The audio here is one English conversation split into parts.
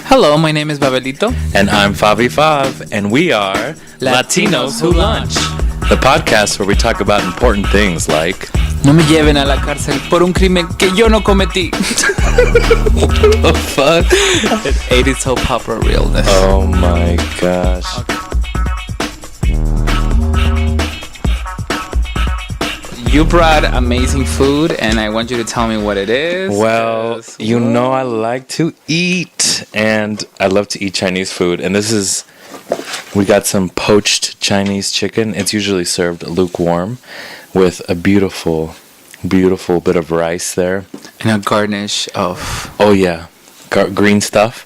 Hello, my name is Babelito. And I'm FavyFav, and we are Latinos Who Lunch, the podcast where we talk about important things like... No me lleven a la cárcel por un crimen que yo no cometí. What the fuck? It ate its whole proper realness. Oh my gosh. You brought amazing food, and I want you to tell me what it is. Well, you know I like to eat, and I love to eat Chinese food. And we got some poached Chinese chicken. It's usually served lukewarm with a beautiful, beautiful bit of rice there. And a garnish of... Oh, yeah. Green stuff.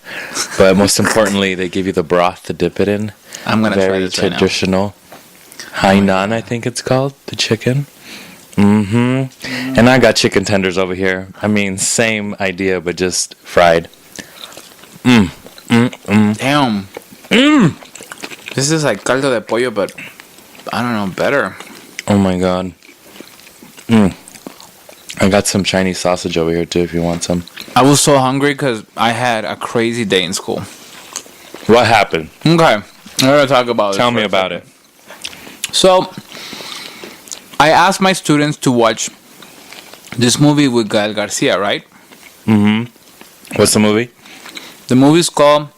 But most importantly, they give you the broth to dip it in. I'm going to try this right now. Very traditional. Hainan, I think it's called, the chicken. Mm-hmm. And I got chicken tenders over here. I mean, same idea, but just fried. Damn. This is like caldo de pollo, but I don't know, better. Oh my god. I got some Chinese sausage over here too if you want some. I was so hungry because I had a crazy day in school. What happened? Okay, I'm going to talk about it. Tell me about it. So, I asked my students to watch this movie with Gael Garcia, right? Mm-hmm. What's the movie? The movie's called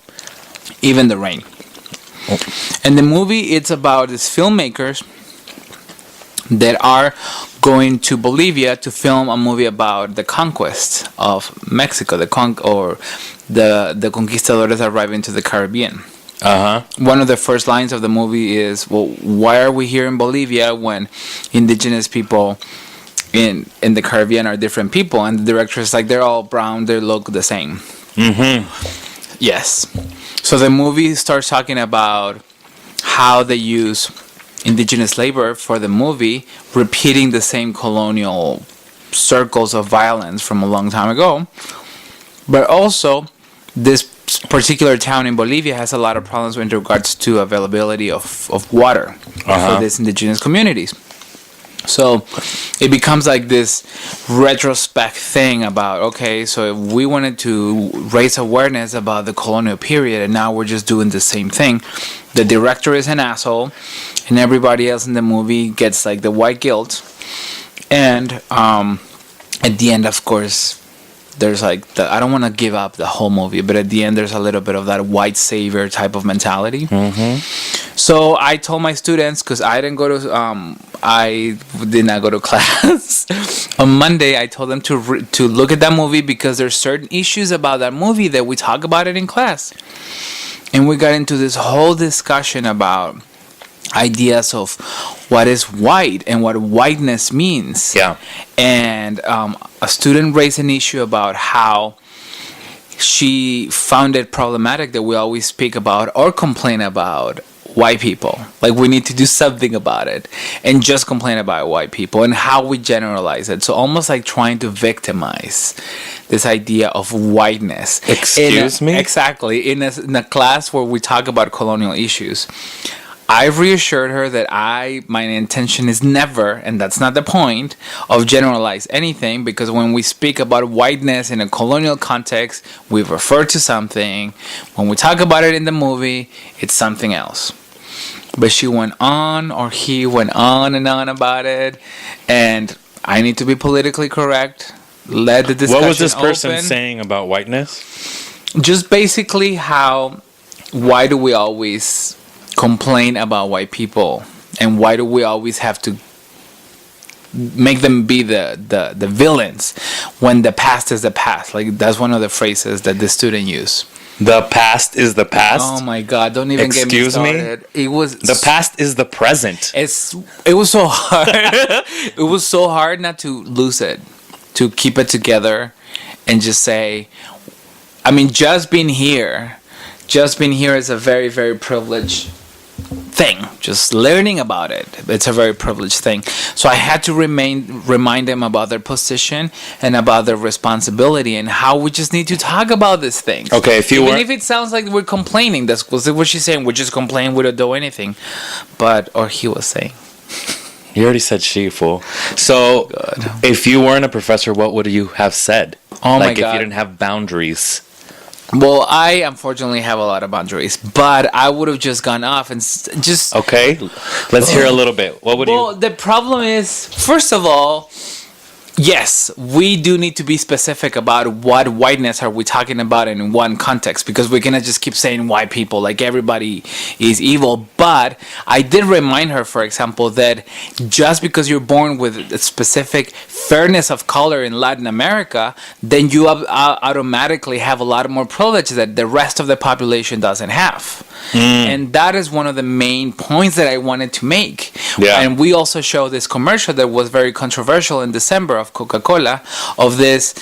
Even the Rain. Oh. And the movie, it's about these filmmakers that are going to Bolivia to film a movie about the conquest of Mexico, the conquistadores arriving to the Caribbean. Uh-huh. One of the first lines of the movie is, well, why are we here in Bolivia when indigenous people in the Caribbean are different people? And the director is like, they're all brown, they look the same. Mm-hmm. Yes. So the movie starts talking about how they use indigenous labor for the movie, repeating the same colonial circles of violence from a long time ago. But also, this particular town in Bolivia has a lot of problems with regards to availability of water for these indigenous communities. So it becomes like this retrospect thing about, okay, so we wanted to raise awareness about the colonial period and now we're just doing the same thing. The director is an asshole and everybody else in the movie gets like the white guilt. And at the end, of course, there's like I don't want to give up the whole movie, but at the end there's a little bit of that white savior type of mentality. Mm-hmm. So I told my students, because I did not go to class on Monday. I told them to look at that movie because there's certain issues about that movie that we talk about it in class, and we got into this whole discussion about ideas of what is white and what whiteness means. Yeah. And a student raised an issue about how she found it problematic that we always speak about or complain about white people. Like we need to do something about it and just complain about white people and how we generalize it. So almost like trying to victimize this idea of whiteness. Excuse me? Exactly. In a class where we talk about colonial issues. I've reassured her that my intention is never, and that's not the point, of generalize anything, because when we speak about whiteness in a colonial context, we refer to something. When we talk about it in the movie, it's something else. But she went on, or he went on and on about it, and I need to be politically correct. Let the discussion open. What was this person saying about whiteness? Just basically why do we always complain about white people, and why do we always have to make them be the villains when the past is the past? Like that's one of the phrases that the student used. The past is the past. Oh my god, don't even get me started. It was the past is the present. It was so hard. It was so hard not to lose it, to keep it together and just say, I mean, just being here is a very, very privileged thing. Just learning about it, it's a very privileged thing. So I had to remind them about their position and about their responsibility and how we just need to talk about these things. Okay, even if it sounds like we're complaining, that's what she's saying. We're just complaining. We don't do anything. Or he was saying. You already said she, fool. So, if you weren't a professor, what would you have said? Oh my Like, if God. you didn't have boundaries. Well, I unfortunately have a lot of boundaries, but I would have just gone off and just. Okay, let's hear a little bit. What would Well, you... the problem is, first of all, yes, we do need to be specific about what whiteness are we talking about in one context, because we're gonna just keep saying white people like everybody is evil. But I did remind her, for example, that just because you're born with a specific fairness of color in Latin America, then you automatically have a lot more privilege that the rest of the population doesn't have. And that is one of the main points that I wanted to make. Yeah. And we also showed this commercial that was very controversial in December of Coca-Cola, of this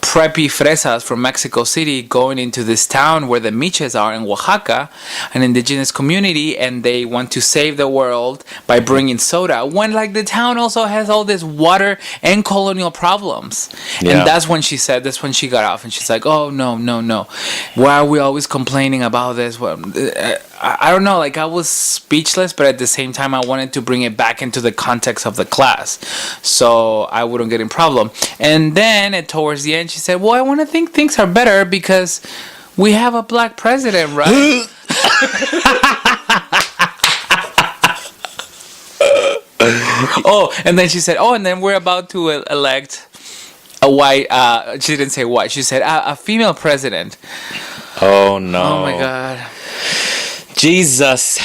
preppy fresas from Mexico City going into this town where the Miches are in Oaxaca, an indigenous community, and they want to save the world by bringing soda, when like the town also has all this water and colonial problems. Yeah. And that's when she said, that's when she got off, and she's like, oh no, why are we always complaining about this? Well, I don't know, like I was speechless, but at the same time I wanted to bring it back into the context of the class so I wouldn't get in problem. And then towards the end she said, well, I want to think things are better because we have a black president, right? Oh, and then she said, oh, and then we're about to elect a white, she didn't say white, she said a female president. Oh, no. Oh my God. Jesus.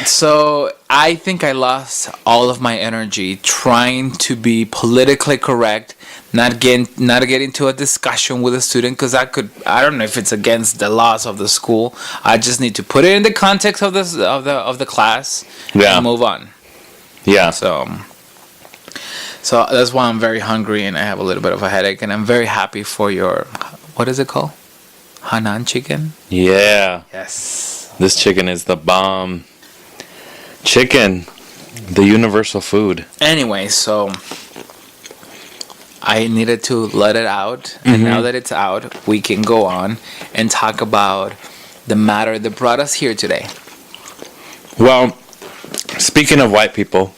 So I think I lost all of my energy trying to be politically correct, not get into a discussion with a student, because I don't know if it's against the laws of the school. I just need to put it in the context of the class and move on. Yeah. So that's why I'm very hungry and I have a little bit of a headache, and I'm very happy for your, what is it called? Hanan chicken? Yeah. Yes. This chicken is the bomb. Chicken, the universal food. Anyway, so I needed to let it out, and now that it's out, we can go on and talk about the matter that brought us here today. Well, speaking of white people,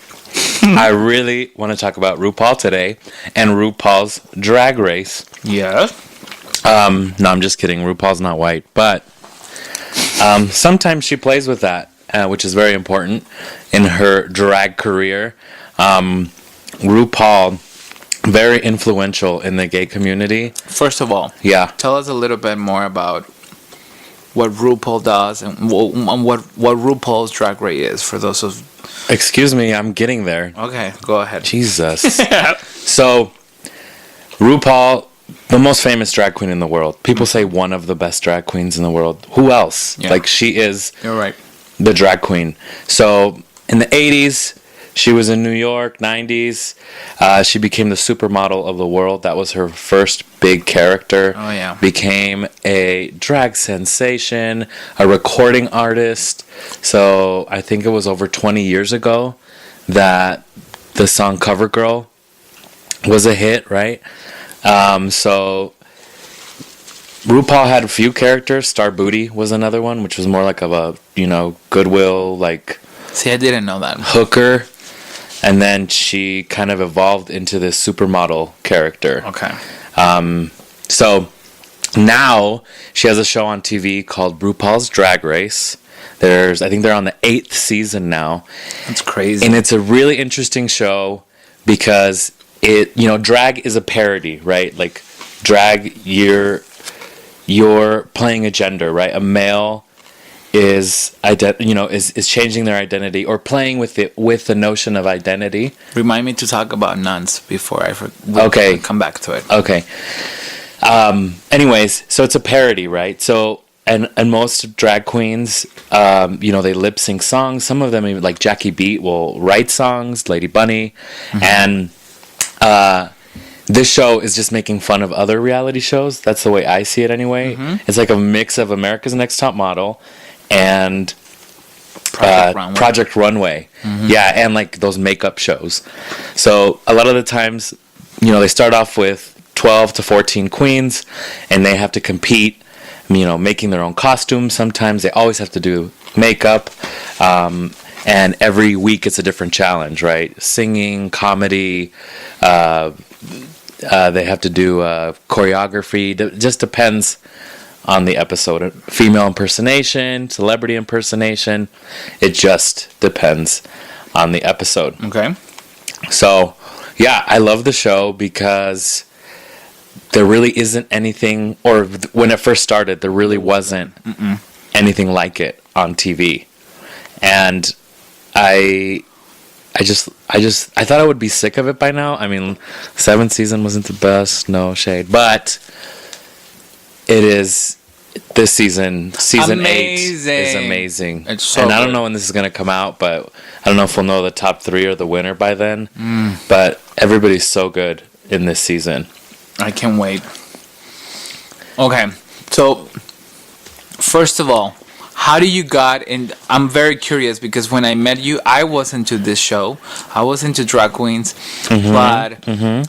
I really want to talk about RuPaul today and RuPaul's Drag Race. Yeah. No, I'm just kidding. RuPaul's not white, but sometimes she plays with that, which is very important in her drag career. RuPaul, very influential in the gay community. First of all, tell us a little bit more about what RuPaul does and what RuPaul's Drag Race is for those of... Excuse me, I'm getting there. Okay, go ahead. Jesus. So, RuPaul, the most famous drag queen in the world. People say one of the best drag queens in the world. Who else? Yeah. Like, she is... You're right. The drag queen. So, in the 80s, she was in New York. 90s, she became the supermodel of the world. That was her first big character. Oh, yeah. Became a drag sensation, a recording artist. So, I think it was over 20 years ago that the song Cover Girl was a hit, right? So RuPaul had a few characters. Star Booty was another one, which was more like of a, goodwill, like... See, I didn't know that. Hooker. And then she kind of evolved into this supermodel character. Okay. So now she has a show on TV called RuPaul's Drag Race. I think they're on the 8th season now. That's crazy. And it's a really interesting show because drag is a parody, right? Like, drag, you're playing a gender, right? A male is changing their identity or playing with the notion of identity. Remind me to talk about nuns before I come back to it. Okay. Anyways, so it's a parody, right? So and most drag queens, they lip sync songs. Some of them, even like Jackie Beat, will write songs. Lady Bunny, and this show is just making fun of other reality shows. That's the way I see it anyway. It's like a mix of America's Next Top Model and Project Runway. Yeah, and like those makeup shows. So a lot of the times, they start off with 12 to 14 queens and they have to compete, making their own costumes. Sometimes they always have to do makeup. and every week it's a different challenge, right? Singing, comedy, they have to do choreography. It just depends on the episode. Female impersonation, celebrity impersonation. It just depends on the episode. Okay. So, yeah, I love the show because there really isn't anything, or when it first started, there really wasn't anything like it on TV. And I thought I would be sick of it by now. I mean, 7th season wasn't the best, no shade, but it is. This season 8 is amazing. It's so and I don't good. know when this is going to come out, but I don't know if we'll know the top 3 or the winner by then. But everybody's so good in this season. I can't wait. Okay, so first of all, how do you got in? I'm very curious because when I met you, I was into this show. I was into drag queens, but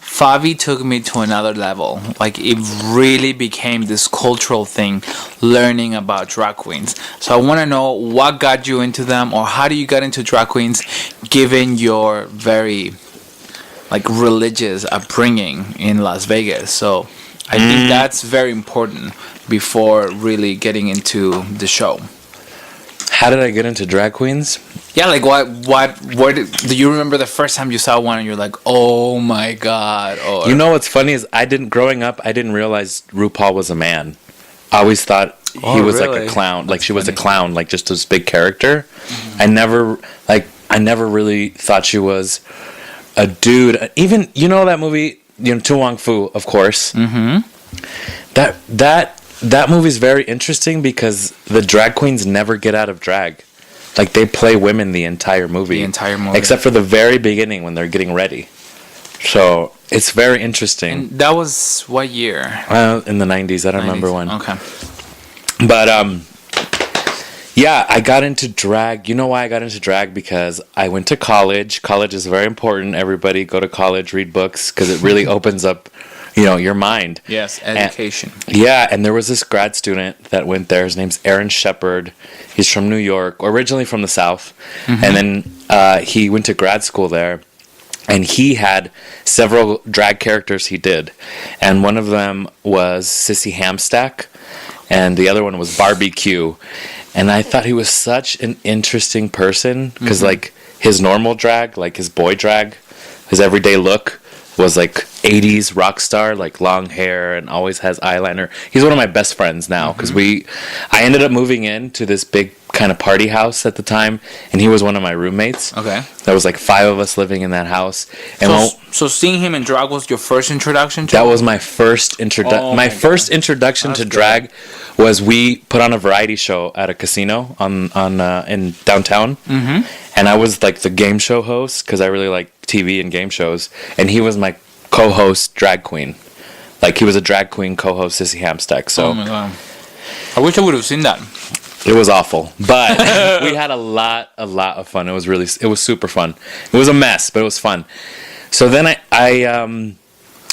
Favi took me to another level. Like, it really became this cultural thing, learning about drag queens. So I want to know what got you into them, or how do you get into drag queens, given your very religious upbringing in Las Vegas. So I think that's very important before really getting into the show. How did I get into drag queens? Yeah, do you remember the first time you saw one and you're like, oh my god? Or, You know what's funny is growing up, I didn't realize RuPaul was a man. I always thought he was like really? a clown, like That's she was funny. a clown, like just this big character. I never really thought she was a dude. Even, that movie, To Wong Fu, of course. That movie's very interesting because the drag queens never get out of drag. Like, they play women the entire movie. Except for the very beginning when they're getting ready. So, it's very interesting. And that was what year? In the 90s. I don't remember when. Okay. But, yeah, I got into drag. You know why I got into drag? Because I went to college. College is very important. Everybody go to college, read books, because it really opens up, your mind. Yes, education. And there was this grad student that went there. His name's Aaron Shepard. He's from New York, originally from the South. And then he went to grad school there. And he had several drag characters he did. And one of them was Sissy Hamstack. And the other one was Barbecue. And I thought he was such an interesting person. Because, his normal drag, his boy drag, his everyday look was 80s rock star, long hair and always has eyeliner. He's one of my best friends now because I ended up moving into this big kind of party house at the time, and he was one of my roommates. Okay. There was 5 of us living in that house. And So seeing him in drag was your first introduction to that him? was my first introduction. My first introduction to drag was we put on a variety show at a casino in downtown, and I was the game show host because I really like TV and game shows, and he was my co-host drag queen. He was a drag queen co-host, Sissy Hamstack. So oh my god, I wish I would have seen that. it was awful, but we had a lot of fun. It was super fun. It was a mess, but it was fun. So then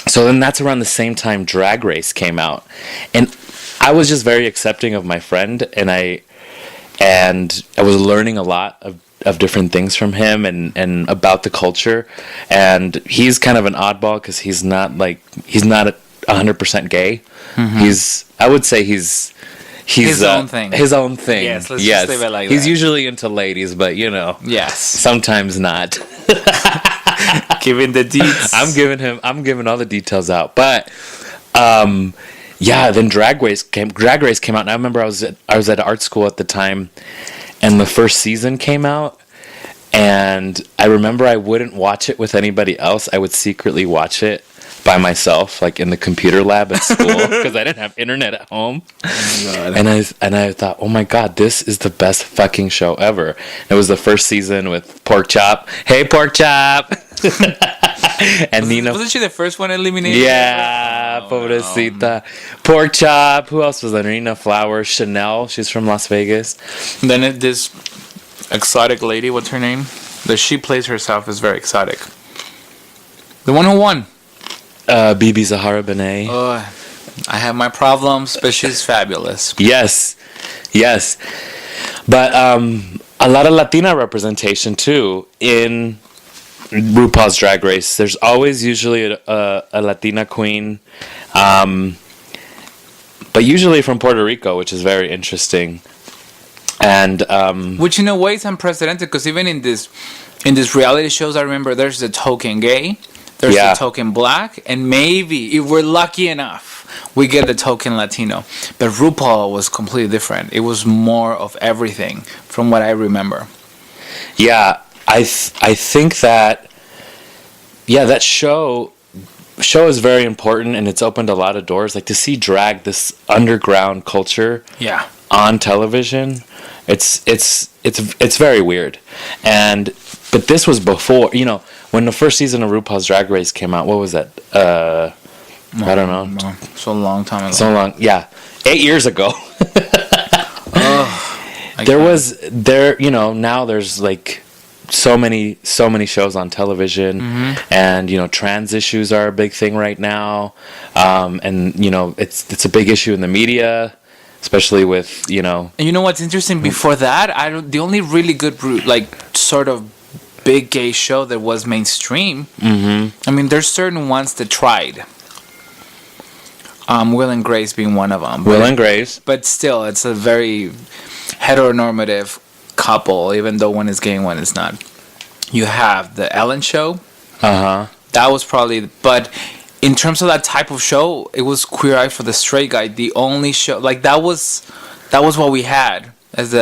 so then that's around the same time Drag Race came out, and I was just very accepting of my friend, and I was learning a lot of different things from him and about the culture. And he's kind of an oddball because he's not 100% gay. I would say he's his own thing. His own thing. Yes, let's just leave it like he's that. usually into ladies, but Yes. sometimes not. Giving the deets. I'm giving all the details out. But then Drag Race came out, and I remember I was at art school at the time, and the first season came out, and I remember I wouldn't watch it with anybody else. I would secretly watch it by myself, in the computer lab at school, because I didn't have internet at home. Oh and I thought, oh my god, this is the best fucking show ever. It was the first season with Pork Chop. Hey, Pork Chop. And Nina. Wasn't she the first one eliminated? Yeah, pobrecita. Pork Chop. Who else was there? Nina Flowers. Chanel. She's from Las Vegas. And then this exotic lady, what's her name? That she plays herself is very exotic. The one who won. Bibi Zahara Benet. I have my problems, but she's fabulous. Yes. But a lot of Latina representation too in RuPaul's Drag Race. There's always usually a Latina queen, but usually from Puerto Rico, which is very interesting. And which in a way is unprecedented, because even in this reality shows, I remember there's the token gay, there's the token black, and maybe if we're lucky enough, we get the token Latino. But RuPaul was completely different. It was more of everything, from what I remember. Yeah, I think that that show is very important, and it's opened a lot of doors. Like, to see drag, this underground culture, on television, it's very weird. But this was before, when the first season of RuPaul's Drag Race came out. What was that? I don't know. So long time ago. So long, yeah, 8 years ago. Now there's like so many shows on television, and trans issues are a big thing right now, and it's a big issue in the media, especially with And you know what's interesting? Before that, the only really good sort of big gay show that was mainstream. I mean, there's certain ones that tried. Will and Grace being one of them. Will and Grace. But still, it's a very heteronormative couple, even though one is gay and one is not. You have the Ellen Show. That was probably... But in terms of that type of show, it was Queer Eye for the Straight Guy. The only show... that was what we had as...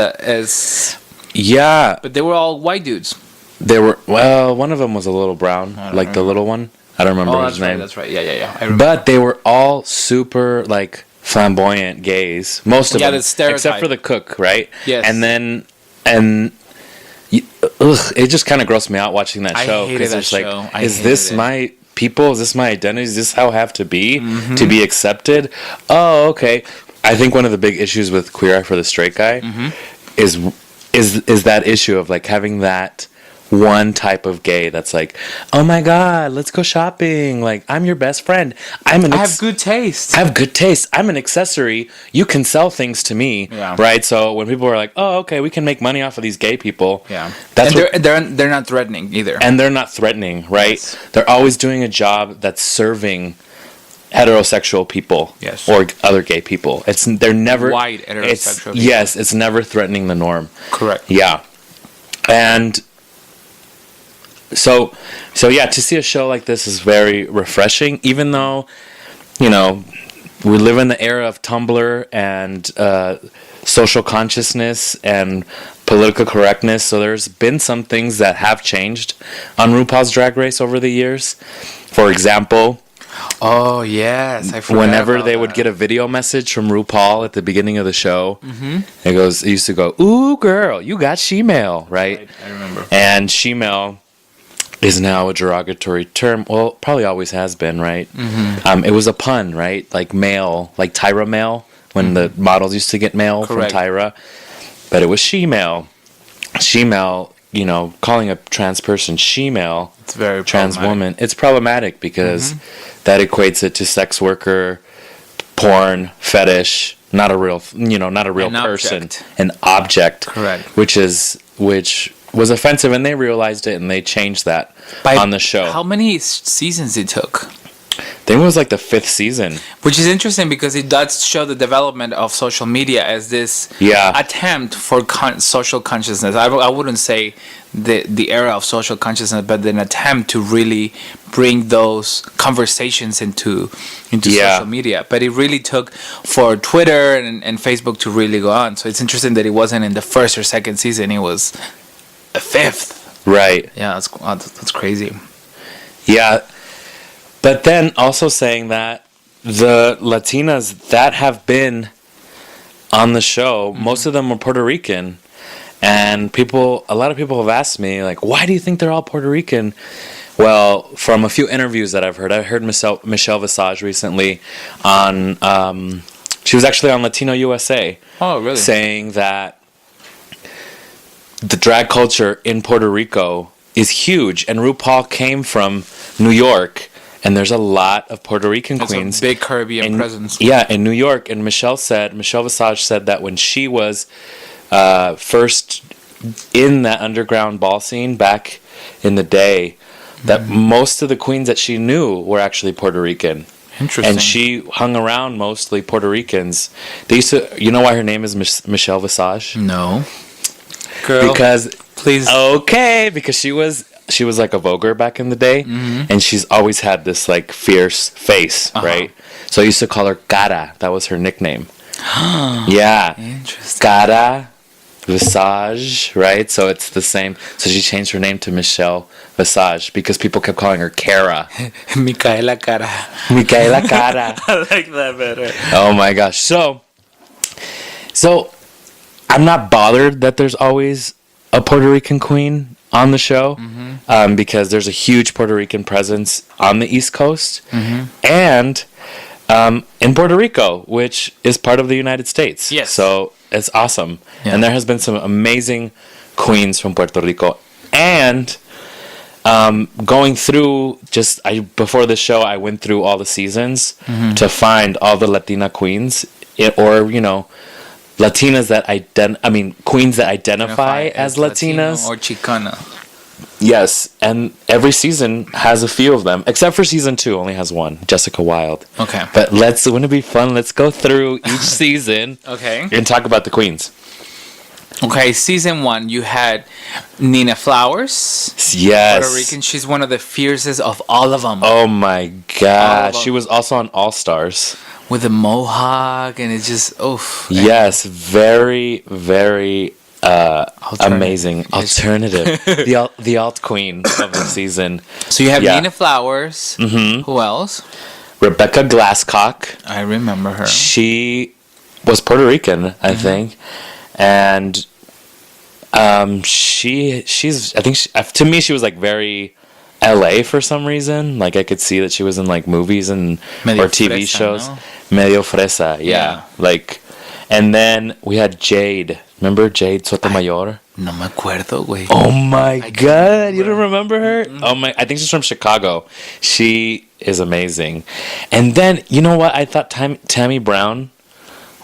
Yeah. But they were all white dudes. They were... Well, one of them was a little brown. Like the little one. I don't remember his name. That's right. Yeah. I remember. But they were all super flamboyant gays. Most of them, the stereotype. Except for the cook, right? Yes. It just kind of grossed me out watching that show. I hated that show. Is this my people? Is this my identity? Is this how I have to be to be accepted? Oh, okay. I think one of the big issues with Queer Eye for the Straight Guy is that issue of having that one type of gay that's oh my god, let's go shopping, I'm your best friend, I have good taste, I'm an accessory, you can sell things to me, right? So when people are oh, okay, we can make money off of these gay people, that's they're not threatening either, and they're not threatening, right? They're always doing a job that's serving heterosexual people, or other gay people. They're never white heterosexual people. Yes, it's never threatening the norm. Correct. And So yeah, to see a show like this is very refreshing, even though, we live in the era of Tumblr and social consciousness and political correctness. So there's been some things that have changed on RuPaul's Drag Race over the years. For example... Oh, yes. I forgot whenever about they would get a video message from RuPaul at the beginning of the show, it used to go, "Ooh, girl, you got she-mail," right? I remember. And she-mail is now a derogatory term. Well, probably always has been, right? It was a pun, right? Mail, Tyra mail, when the models used to get mail from Tyra. But it was she-mail. She-mail, calling a trans person she-mail, it's very trans woman, it's problematic because that equates it to sex worker, porn, fetish, not a real person, an object. Correct. Which was offensive, and they realized it, and they changed that on the show. How many seasons it took? I think it was the 5th season. Which is interesting because it does show the development of social media as this attempt for social consciousness. I wouldn't say the era of social consciousness, but an attempt to really bring those conversations into social media. But it really took for Twitter and Facebook to really go on. So it's interesting that it wasn't in the 1st or 2nd season. It was the 5th. Right. Yeah, that's crazy. Yeah. But then also saying that the Latinas that have been on the show, most of them were Puerto Rican. And a lot of people have asked me, why do you think they're all Puerto Rican? Well, from a few interviews that I've heard Michelle Visage recently on, she was actually on Latino USA. Oh, really? Saying that the drag culture in Puerto Rico is huge. And RuPaul came from New York. And there's a lot of Puerto Rican queens. A big Caribbean presence. Yeah, in New York. And Michelle Visage said that when she was first in that underground ball scene back in the day, that most of the queens that she knew were actually Puerto Rican. Interesting. And she hung around mostly Puerto Ricans. They used to, you know why her name is Michelle Visage? No. Girl, Because please. okay, because she was like a voguer back in the day, and she's always had this like fierce face, right? So I used to call her Cara. That was her nickname. Yeah, Interesting. Cara Visage, right? So it's the same. So she changed her name to Michelle Visage because people kept calling her Cara. Micaela Cara. Micaela Cara. I like that better. Oh my gosh. So I'm not bothered that there's always a Puerto Rican queen on the show, because there's a huge Puerto Rican presence on the East Coast and in Puerto Rico, which is part of the United States. Yes. So it's awesome. Yeah. And there has been some amazing queens from Puerto Rico. And going through before the show, I went through all the seasons to find all the Latina queens, or Latinas that queens that identify as Latinas or Chicana. Yes, and every season has a few of them, except for season 2 only has one, Jessica Wilde. Okay. But wouldn't it be fun? Let's go through each season. Okay. And talk about the queens. Okay, season 1, you had Nina Flowers. Yes. Puerto Rican. She's one of the fiercest of all of them. Oh my God. them. She was also on All Stars. With a mohawk, and it's just, oof. Yes, very, very amazing. Yes. Alternative. the alt queen of the season. So you have Yeah. Nina Flowers. Who else? Rebecca Glasscock. I remember her. She was Puerto Rican, I think, and she's I think to me she was like very LA for some reason. Like I could see that she was in like movies and Medio or TV fresa, shows. no? Medio fresa, yeah. Like, and then we had Jade. Remember Jade Sotomayor? No me acuerdo, güey. Oh my God, you don't remember her? Oh my, I think she's from Chicago. She is amazing. And then, you know what? I thought Tammy Brown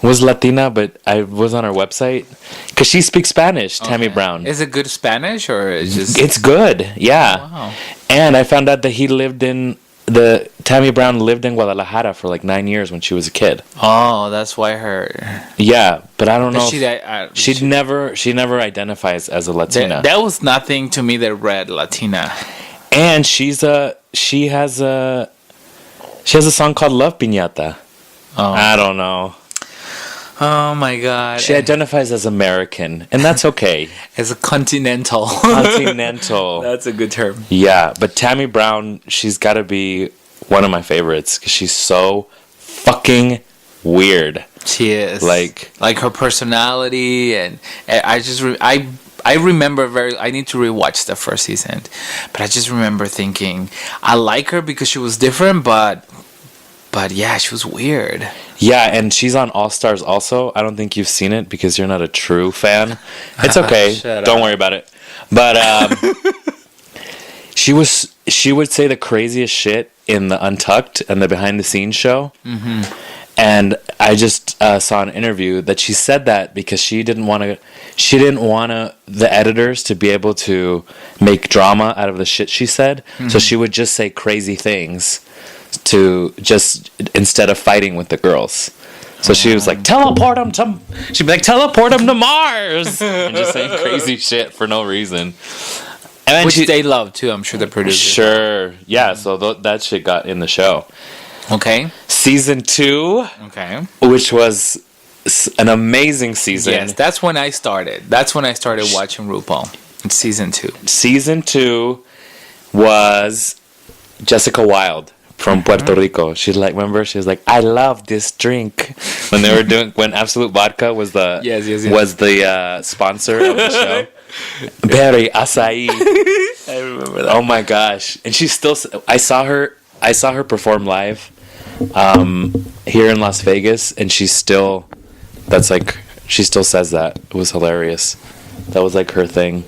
was Latina, but I was on her website because she speaks Spanish. Tammy Okay. Brown. Is it good Spanish or is just? It's good, yeah. Wow. And I found out that Tammy Brown lived in Guadalajara for like 9 years when she was a kid. Oh, that's why her. Yeah, but I don't know. She She never identifies as a Latina. That was nothing to me that read Latina. And she has a song called Love Piñata. Oh. I don't know. Oh my God. She identifies as American, and that's okay. As a continental. Continental. That's a good term. Yeah, but Tammy Brown, she's got to be one of my favorites because she's so fucking weird. She is Like her personality, and I remember I need to rewatch the first season, but I just remember thinking I like her because she was different, but yeah, she was weird. Yeah, and she's on All Stars also. I don't think you've seen it because you're not a true fan. It's okay. Shut Don't up. worry about it. But she would say the craziest shit in the Untucked and the behind the scenes show. Mm-hmm. And I just saw an interview that she said that because she didn't want the editors to be able to make drama out of the shit she said. So she would just say crazy things to just instead of fighting with the girls. So she was like, she'd be like, teleport them to Mars, and just saying crazy shit for no reason. And then Which they love too, I'm sure the producers. Sure, yeah. So that shit got in the show. Okay. Season 2, Okay. which was an amazing season. Yes, that's when I started. That's when I started watching RuPaul. It's season 2. Season 2 was Jessica Wilde from Puerto Rico. She was like, I love this drink. When they were when Absolute Vodka was the Yes. was the sponsor of the show. Berry acai. I remember that. Oh my gosh! And she's still. I saw her perform live here in Las Vegas, and she still says that. It was hilarious. That was like her thing.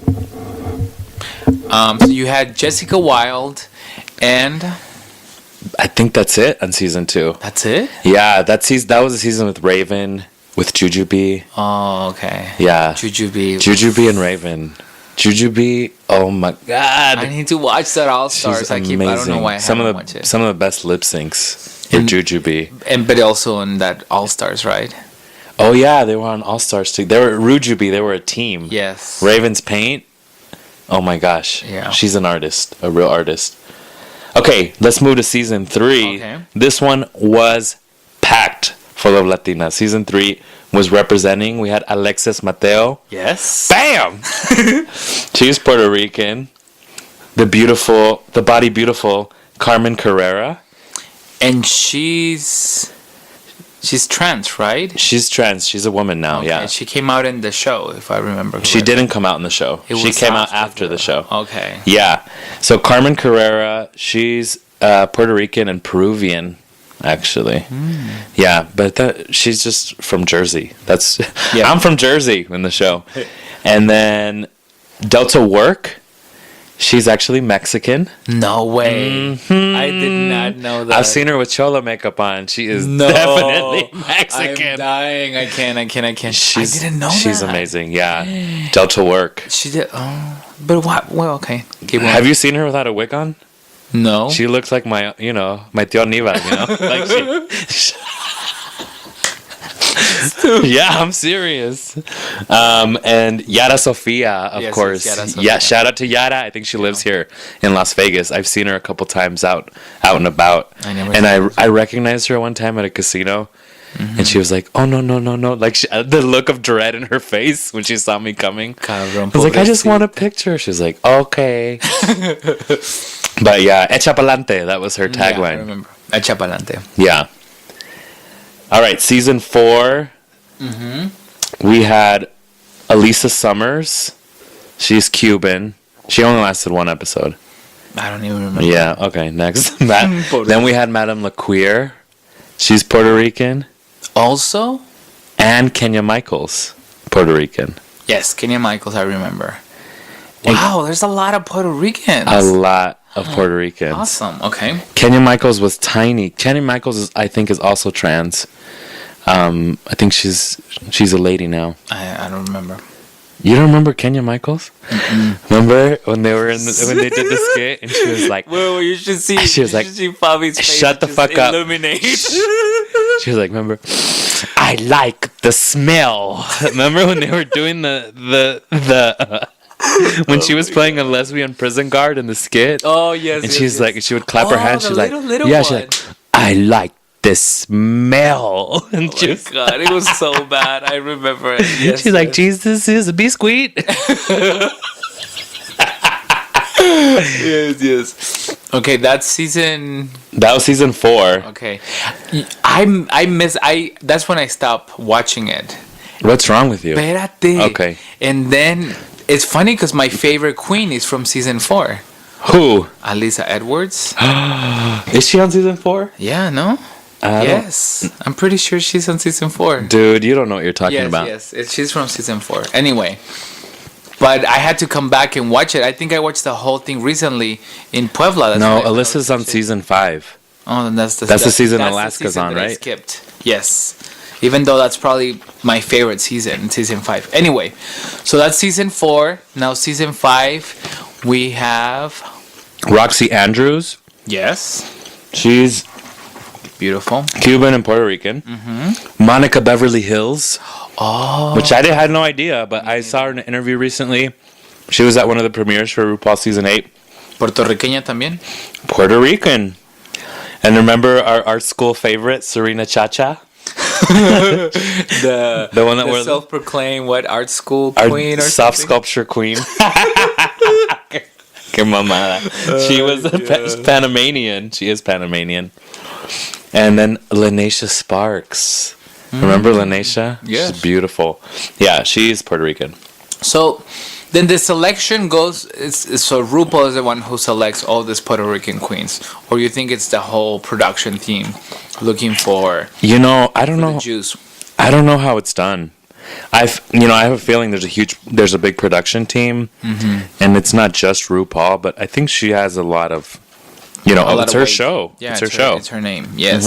So you had Jessica Wilde, and I think that's it on season 2. that's it. Yeah, that was a season with Raven with Jujubee. Oh, okay. Yeah. Jujubee and Raven. Jujubee, oh my god. I need to watch that All Stars. I don't know why I haven't watched it. Some of the best lip syncs in Jujubee. But also in that All Stars, right? Oh yeah, they were on All Stars too. They were Rujubee, they were a team. Yes. Raven's Paint. Oh my gosh. Yeah. She's an artist, a real artist. Okay, let's move to season 3. Okay. This one was packed full of Latinas. Season 3 was representing. We had Alexis Mateo. Yes. Bam! She's Puerto Rican. The body beautiful Carmen Carrera. And she's trans, right? She's trans. She's a woman now, Okay. yeah. She came out in the show, if I remember correctly. She didn't come out in the show. She came out after the show. Okay. Yeah. So Carmen Carrera, she's Puerto Rican and Peruvian, actually. Yeah, but she's just from Jersey. I'm from Jersey in the show. And then Delta Work, she's actually Mexican. No way. I did not know that. I've seen her with Chola makeup on. She is definitely Mexican. I'm dying. I can't. I didn't know that. She's amazing. Yeah. Delta Work. She did. Oh, but what? Well, okay. Have you seen her without a wig on? No. She looks like my Tio Niva, like she. Yeah, I'm serious. And Yara Sofia, of course. Yara Sofia. Yeah, shout out to Yara. I think she lives here in Las Vegas. I've seen her a couple times out and about. I recognized her one time at a casino. And she was like, "Oh no!" Like the look of dread in her face when she saw me coming. I was like, "I just want a picture." She was like, "Okay." But yeah, "Echa pa'lante," that was her tagline. Yeah, I remember. Echa pa'lante. Yeah. All right, season 4. We had Elisa Summers. She's Cuban. She only lasted 1 episode. I don't even remember. Yeah. Okay. Next. Then we had Madame LaQueer. She's Puerto Rican. Also? And Kenya Michaels, Puerto Rican. Yes, Kenya Michaels, I remember. Wow, there's a lot of Puerto Ricans. A lot of Puerto Ricans. Awesome, okay. Kenya Michaels was tiny. Kenya Michaels, I think, is also trans. I think she's a lady now. I don't remember. You don't remember Kenya Michaels? Remember when they were when they did the skit and she was like, "Well, you should see." She was like, Favy's face "Shut the fuck up!" She was like, "Remember, I like the smell." Remember when they were doing the when she was playing a lesbian prison guard in the skit? Oh yes. And yes, she's like, she would clap her hands. She's like, yeah, she's like, "I like the smell." And oh my god, it was so bad. I remember it. Yes, she's like, "Jesus is a biscuit." yes. Okay, that's season. That was season 4. Okay, that's when I stopped watching it. What's wrong with you? Espérate. Okay. And then it's funny because my favorite queen is from season 4. Who? Alyssa Edwards. Is she on season 4? Yeah, no? Yes. I'm pretty sure she's on season 4. Dude, you don't know what you're talking about. Yes, she's from season 4. Anyway. But I had to come back and watch it. I think I watched the whole thing recently in Puebla. Alyssa's on season 5. Oh, then that's the season Alaska's on, right? I skipped. Yes. Even though that's probably my favorite season 5. Anyway, so that's season 4. Now season 5, we have Roxy Andrews. Yes. She's beautiful. Cuban and Puerto Rican. Monica Beverly Hills. Oh. Which I had no idea, but I saw her in an interview recently. She was at one of the premieres for RuPaul season 8. Puertorriqueña también. Puerto Rican. And remember our art school favorite, Serena Chacha? the one that was self-proclaimed art school queen or soft something? Sculpture queen. Que mamada. She was Panamanian. She is Panamanian. And then Lanesha Sparks. Remember Lanesha? Yes. She's beautiful. Yeah, she's Puerto Rican. So then the selection goes. So RuPaul is the one who selects all these Puerto Rican queens, or you think it's the whole production team looking for? I don't know. The juice. I don't know how it's done. I have a feeling there's a big production team, and it's not just RuPaul, but I think she has a lot of, it's her show. Yeah, it's her show. It's her name. Yes.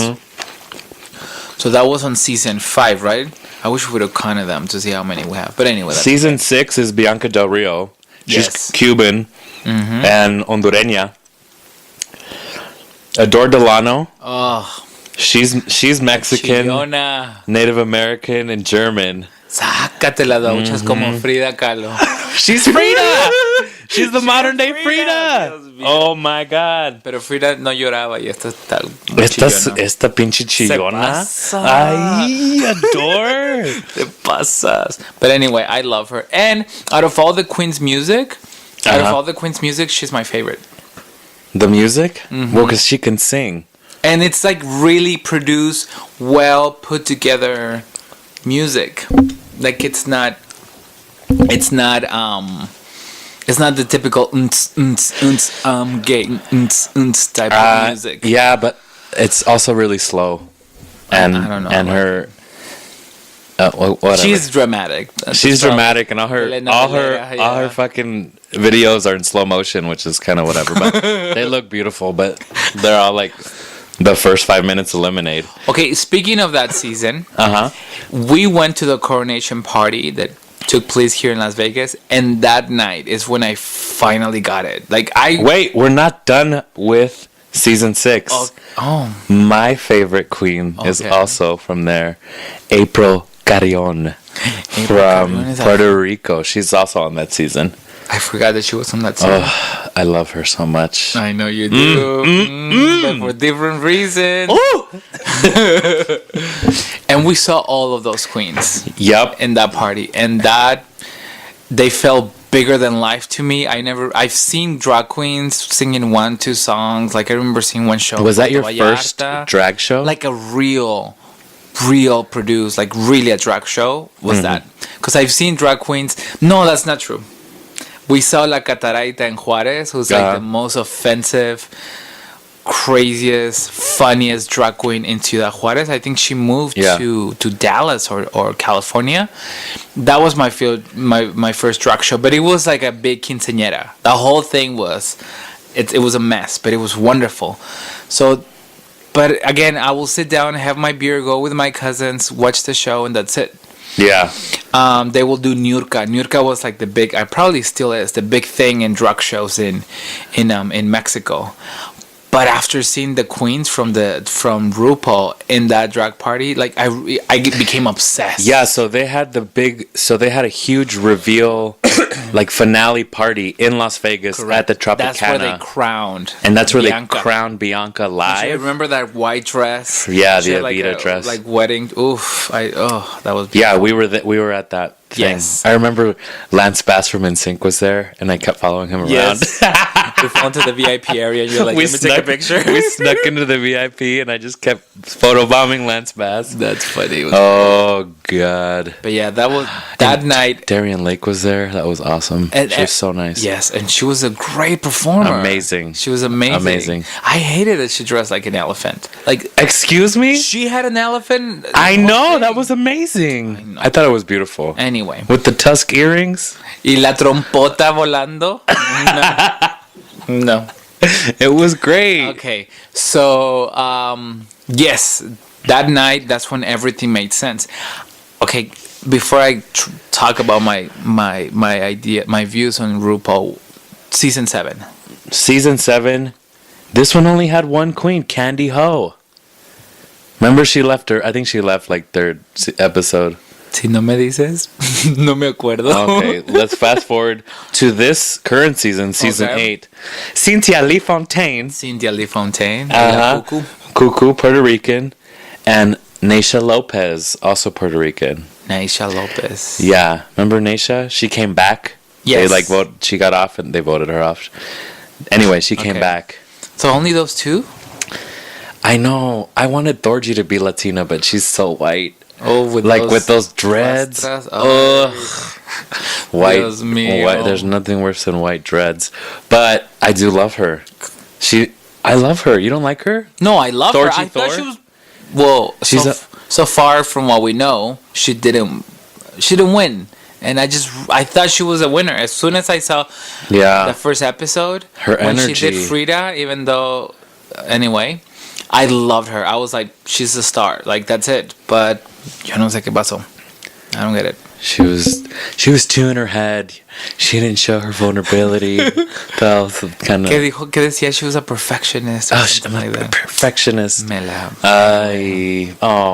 So that was on season 5, right? I wish we would have counted them to see how many we have. But anyway, that's Season 6 is Bianca Del Rio. She's Yes. Cuban and Hondureña. Adore Delano. Oh, She's Mexican, chillona. Native American, and German. Sácate la duchas como Frida Kahlo. She's Frida. She's the modern day Frida. Dios mío. Oh my God. Pero Frida no lloraba y esta está muy chillona. Esta pinche chillona. pasa. Ay, Adore. Te pasas. But anyway, I love her. And out of all the Queen's music, she's my favorite. The music? Well, because she can sing. And it's like really produced, well put together music. Like it's not the typical gay type of music. Yeah, but it's also really slow. And I don't know and about her whatever. She's dramatic. That's She's the problem. dramatic, and all her Telenovela, fucking videos are in slow motion, which is kind of whatever. But they look beautiful, but they're all like the first 5 minutes of lemonade. Okay, speaking of that season, Uh huh. we went to the coronation party that took place here in Las Vegas, and that night is when I finally got it. Like Wait, we're not done with season 6. Oh, My favorite queen is Okay. also from there, April Carrion from Carrion is Puerto Rico. She's also on that season. I forgot that she was on that season. Oh, I love her so much. I know you do, but for different reasons. And we saw all of those queens Yup. in that party, and that they felt bigger than life to me. I've seen drag queens singing 1-2 songs. Like I remember seeing one show. Was that your Puerto first Vallarta. drag show? Like a real produced, like really a drag show was that. Because I've seen drag queens. No, that's not true. We saw La Cataraita in Juarez, who's like the most offensive, craziest, funniest drag queen in Ciudad Juarez. I think she moved to Dallas or California. That was my first drag show, but it was like a big quinceañera. The whole thing was, it was a mess, but it was wonderful. So, but again, I will sit down, have my beer, go with my cousins, watch the show, and that's it. Yeah. They will do Niurka. Niurka was like the big, I probably still is the big thing in drag shows in Mexico. But after seeing the queens from RuPaul in that drag party, like I became obsessed. Yeah, so they had a huge reveal, like finale party in Las Vegas at the Tropicana. That's where they crowned. And that's where Bianca. they crowned Bianca live. You remember that white dress? Yeah, She the had like Avita dress. Like wedding. Oof. That was beautiful. Yeah, we were at that thing. Yes. I remember Lance Bass from NSYNC was there, and I kept following him around. Yes. We fell into the VIP area, and you're like, let me take a picture. We snuck into the VIP, and I just kept photobombing Lance Bass. That's funny. Oh, God. But yeah, that was that night. Darian Lake was there. That was awesome. She was so nice. Yes, and she was a great performer. Amazing. She was amazing. Amazing. I hated that she dressed like an elephant. Like, excuse me? she had an elephant. I know. That was amazing. I thought it was beautiful. Anyway. With the tusk earrings? Y la trompota volando. No. It was great. Okay, so yes, that night, that's when everything made sense. Okay, before I talk about my views on RuPaul, season 7. Season 7. This one only had one queen, Candy Ho. Remember I think she left like third episode. Si no me dices, no me acuerdo. Okay, let's fast forward to this current season 8. Cynthia Lee Fontaine. Cynthia Lee Fontaine. Cuckoo, Puerto Rican. And Naisha Lopez, also Puerto Rican. Naisha Lopez. Yeah, remember Naisha? She came back. Yes. They she got off and they voted her off. Anyway, she came back. So only those two? I know. I wanted Thorgy to be Latina, but she's so white. Oh, with those dreads. Ugh. White. Dios mío. There's nothing worse than white dreads. But I do love her. I love her. You don't like her? No, I love her. Thorgy I thought Thor? she was. Well, so far from what we know, she didn't win, and I thought she was a winner as soon as I saw the first episode. Her when energy. she did Frida, even though anyway. I loved her. I was like, she's a star. Like, that's it. But yo no sé qué pasó. I don't get it. She was too in her head. She didn't show her vulnerability. Felt kind of. ¿Qué decía? She was a perfectionist. Or something I'm like a that. perfectionist. Me la-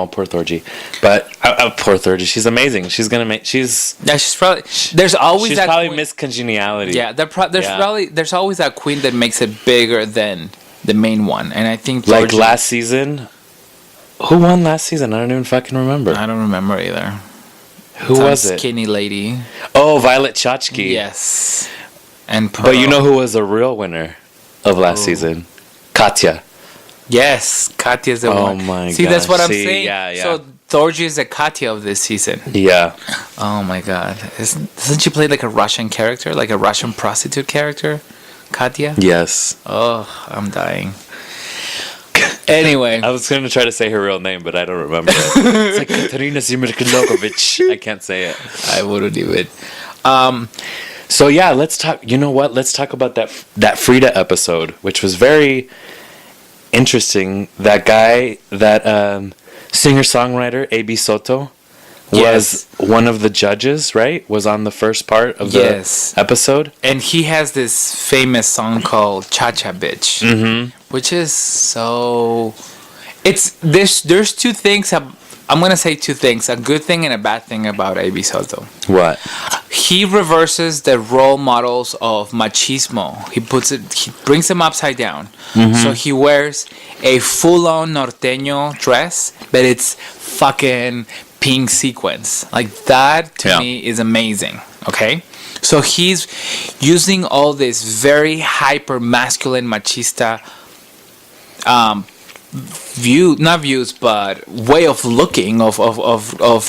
Poor Thorgy. But poor Thorgy. She's amazing. She's gonna make. She's. Yeah, she's probably. There's always She's that. probably queen- Miss Congeniality. Yeah, there's always that queen that makes it bigger than the main one, and I think Like Thorgy- last season. Who won last season? I don't even fucking remember. I don't remember either. Who Some was it? Skinny lady. Oh, Violet Chachki. Yes. And Pearl. But you know who was the real winner of last season? Katya. Yes, Katya's the Oh one. my See, that's gosh. what I'm See, saying. yeah. So Thorgy is the Katya of this season. Yeah. Oh my god. Doesn't she play like a Russian character? Like a Russian prostitute character? Katya? Yes. Oh, I'm dying. Anyway. I was going to try to say her real name, but I don't remember it. It's like Katerina Zimirkilokovich. I can't say it. I wouldn't even. So yeah, let's talk. You know what? Let's talk about that Frida episode, which was very interesting. That guy, that singer-songwriter, A.B. Soto, was one of the judges, right? Was on the first part of the episode. And he has this famous song called Cha Cha Bitch, which is so. There's two things. I'm gonna say two things: a good thing and a bad thing about A.B. Soto. What? He reverses the role models of machismo. He brings them upside down. So he wears a full-on norteño dress, but it's fucking pink sequins. Like that to me is amazing. Okay? So he's using all this very hyper masculine machista way of looking of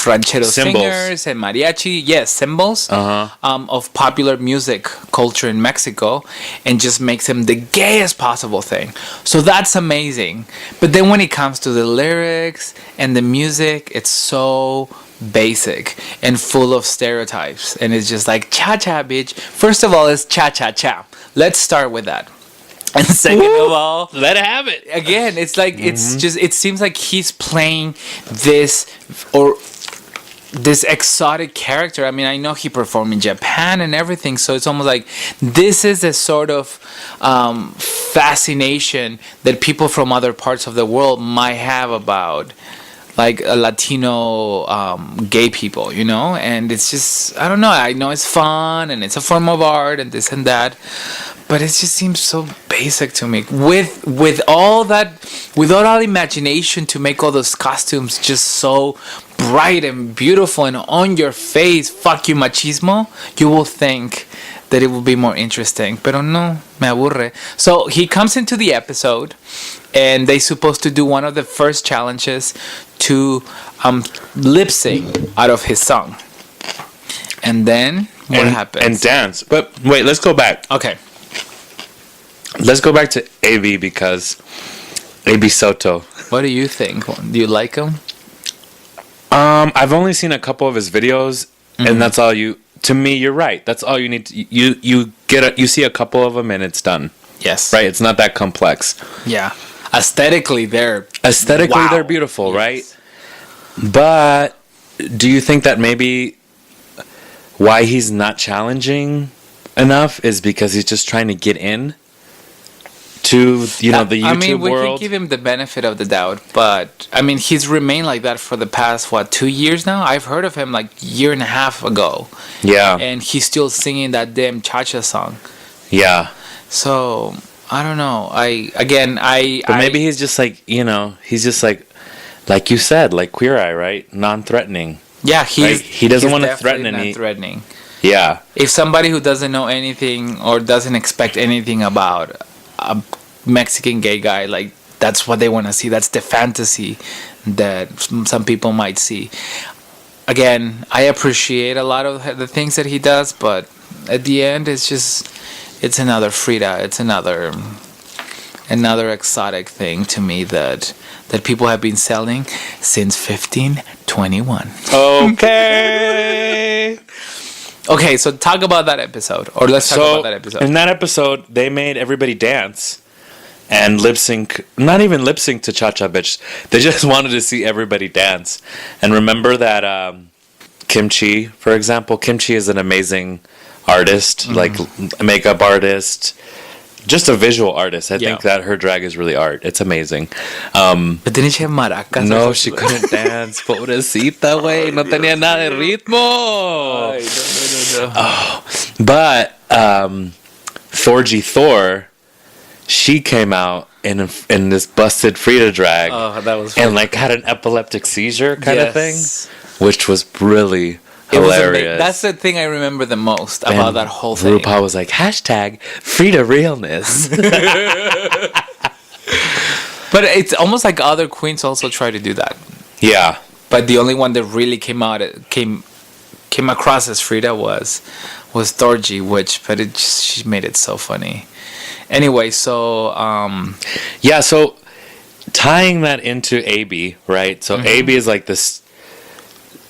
ranchero singers and mariachi, symbols of popular music culture in Mexico, and just makes him the gayest possible thing. So that's amazing. But then when it comes to the lyrics and the music, it's so basic and full of stereotypes, and it's just like cha cha bitch. First of all, it's cha cha cha. Let's start with that. And second of all, let it have it. Again, it's like it seems like he's playing this exotic character. I mean, I know he performed in Japan and everything, so it's almost like this is a sort of fascination that people from other parts of the world might have about like a Latino gay people, you know? And it's just, I don't know, I know it's fun and it's a form of art and this and that, but it just seems so basic to me. With all imagination to make all those costumes just so bright and beautiful and on your face, fuck you machismo, you will think that it will be more interesting. Pero no, me aburre. So he comes into the episode, and they're supposed to do one of the first challenges to lip sync out of his song. And then what happens? And dance. But wait, let's go back. Okay. Let's go back to A.B. because A.B. Soto. What do you think? Do you like him? I've only seen a couple of his videos, and that's all you. To me, you're right. That's all you need to. You see a couple of them, and it's done. Yes. Right. It's not that complex. Yeah. Aesthetically, they're beautiful, right? But do you think that maybe why he's not challenging enough is because he's just trying to get in to the YouTube I mean, we world? can give him the benefit of the doubt, but I mean, he's remained like that for the past 2 years now. I've heard of him like year and a half ago. Yeah. And he's still singing that damn cha-cha song. Yeah. So I don't know. But maybe he's just like, he's just like you said, like Queer Eye, right? Non-threatening. Yeah, he doesn't want to threaten any. Threatening. Yeah. If somebody who doesn't know anything or doesn't expect anything about a Mexican gay guy, like that's what they want to see. That's the fantasy that some people might see. Again, I appreciate a lot of the things that he does, but at the end, it's another Frida. It's another exotic thing to me that people have been selling since 1521. Okay. Okay, so talk about that episode, or let's talk about that episode. In that episode, they made everybody dance, and lip sync, not even lip sync to Cha Cha Bitch. They just wanted to see everybody dance. And remember that Kimchi, for example, Kimchi is an amazing artist, like a makeup artist, just a visual artist. I think that her drag is really art. It's amazing. But didn't she have maracas? No, she couldn't dance. Pobrecita, güey. No tenía nada de ritmo. Ay, no. Oh, but Thorgy Thor, she came out in this busted Frida drag. Oh, that was funny. And like had an epileptic seizure kind of thing, which was really It was hilarious. that's the thing I remember the most about that whole thing. RuPaul was like, hashtag Frida Realness. But it's almost like other queens also try to do that. Yeah. But the only one that really came across as Frida was Thorgy, she made it so funny. Anyway, so yeah, so tying that into AB, right? So AB is like this,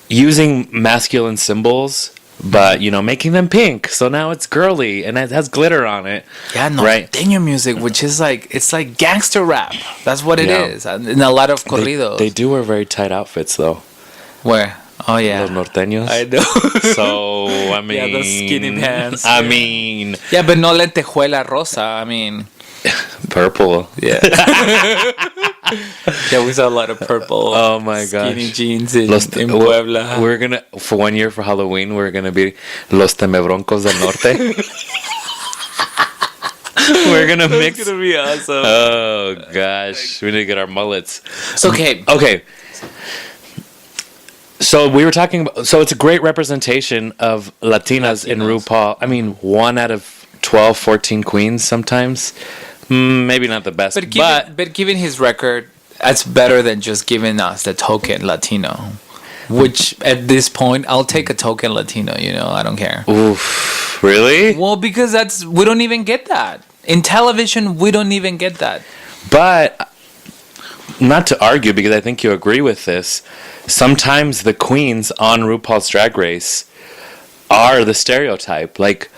using masculine symbols, but making them pink. So now it's girly and it has glitter on it. Yeah, norteño music, which is it's like gangster rap. That's what it is. In a lot of corridos. They do wear very tight outfits though. Where? Oh yeah, Los norteños. I know. So I mean, yeah, those skinny pants. I mean, yeah, but no lentejuela rosa. I mean, purple. Yeah. Yeah, we saw a lot of purple. Oh my gosh. Skinny jeans in Puebla. We're gonna, for 1 year for Halloween, we're gonna be Los Temebroncos del Norte. We're gonna mix. It's gonna be awesome. Oh gosh, we need to get our mullets. It's okay. Okay. So we were talking about. So it's a great representation of Latinas in RuPaul. I mean, 1 out of 12, 14 queens sometimes. Maybe not the best, but given his record, that's better than just giving us the token Latino. Which at this point, I'll take a token Latino. I don't care. Oof, really? Well, because we don't even get that in television. We don't even get that. But not to argue, because I think you agree with this. Sometimes the queens on RuPaul's Drag Race are the stereotype, like.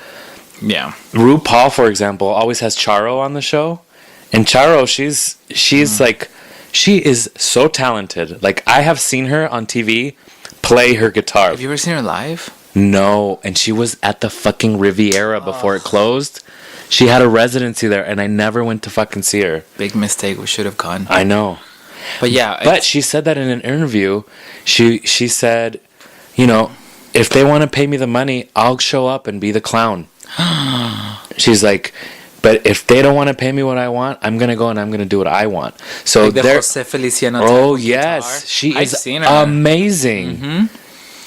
Yeah. RuPaul, for example, always has Charo on the show. And Charo, she's like, she is so talented. Like, I have seen her on TV play her guitar. Have you ever seen her live? No. And she was at the fucking Riviera before it closed. She had a residency there, and I never went to fucking see her. Big mistake. We should have gone. I know. But yeah. But she said that in an interview. She said, if they want to pay me the money, I'll show up and be the clown. She's like, but if they don't want to pay me what I want, I'm gonna go and I'm gonna do what I want. So like the Jose Feliciano. Oh yes, guitar. She is seen her. Amazing.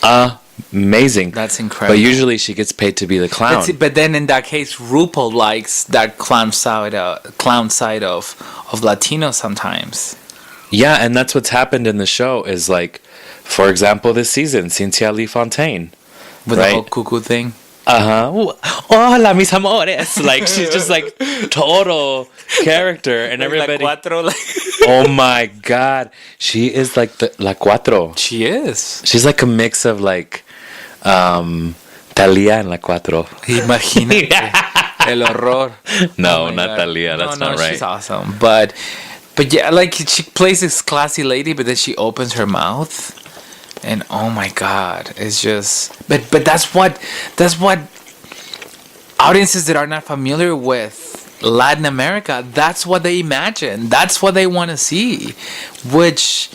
Amazing. That's incredible. But usually she gets paid to be the clown. But then in that case, RuPaul likes that clown side of Latinos sometimes. Yeah, and that's what's happened in the show. Is like, for example, this season, Cynthia Lee Fontaine, with the whole cuckoo thing. Hola, mis amores. Like, she's just like total character, and everybody. La Cuatro, oh my god, she is like the La Cuatro. She is. She's like a mix of like Thalia and La Cuatro. Imagínate. El horror. No, not Thalia. That's not right. She's awesome, but yeah, like she plays this classy lady, but then she opens her mouth. And oh my god, it's just but that's what audiences that are not familiar with Latin America, that's what they imagine. That's what they want to see, which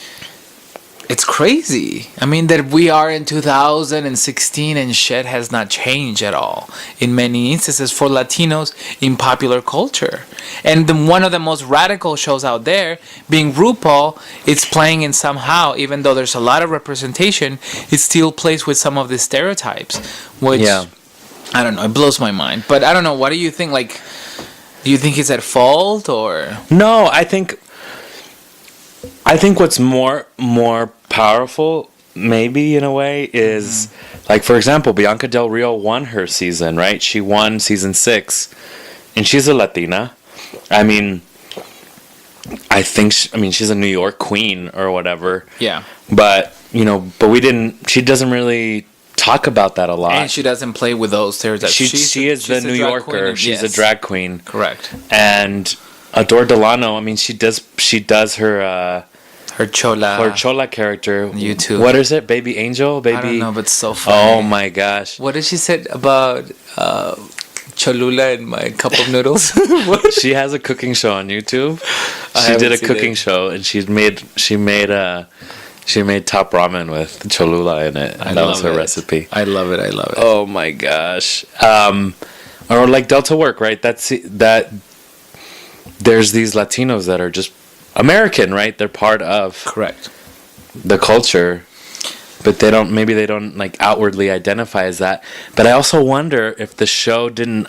it's crazy. I mean, that we are in 2016 and shit has not changed at all in many instances for Latinos in popular culture. And one of the most radical shows out there, being RuPaul, it's playing in somehow, even though there's a lot of representation, it still plays with some of the stereotypes, which, I don't know, it blows my mind. But I don't know, what do you think? Like, do you think it's at fault or? No, I think what's more powerful, maybe in a way, is like, for example, Bianca Del Rio won her season, right? She won season 6, and she's a Latina. I mean, I think she's a New York queen or whatever. Yeah. But she doesn't really talk about that a lot. And she doesn't play with those stereotypes. She is the New Yorker. She's a drag queen. Correct. And Adore Delano. I mean, she does Her chola character. YouTube. What is it? Baby Angel? Baby. I don't know, but it's so funny. Oh my gosh. What did she say about Cholula and my cup of noodles? She has a cooking show on YouTube. I She did a haven't seen cooking it. show, and she made top ramen with Cholula in it. And that was her recipe. I love it. Oh my gosh. Or like Delta Work, right? That there's these Latinos that are just American, right? They're part of Correct. the culture, but they don't like outwardly identify as that. But I also wonder if the show didn't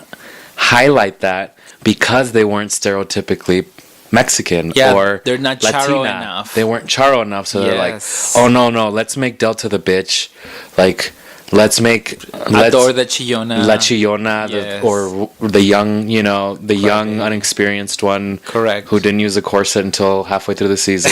highlight that because they weren't stereotypically Mexican or they're not Latina. charo enough. They weren't charo enough, so they're like, Yes. oh no, let's make Delta the bitch. Like, Adore the Chillona. La Chillona, Yes. or the young, young, unexperienced one. Correct. Who didn't use a corset until halfway through the season.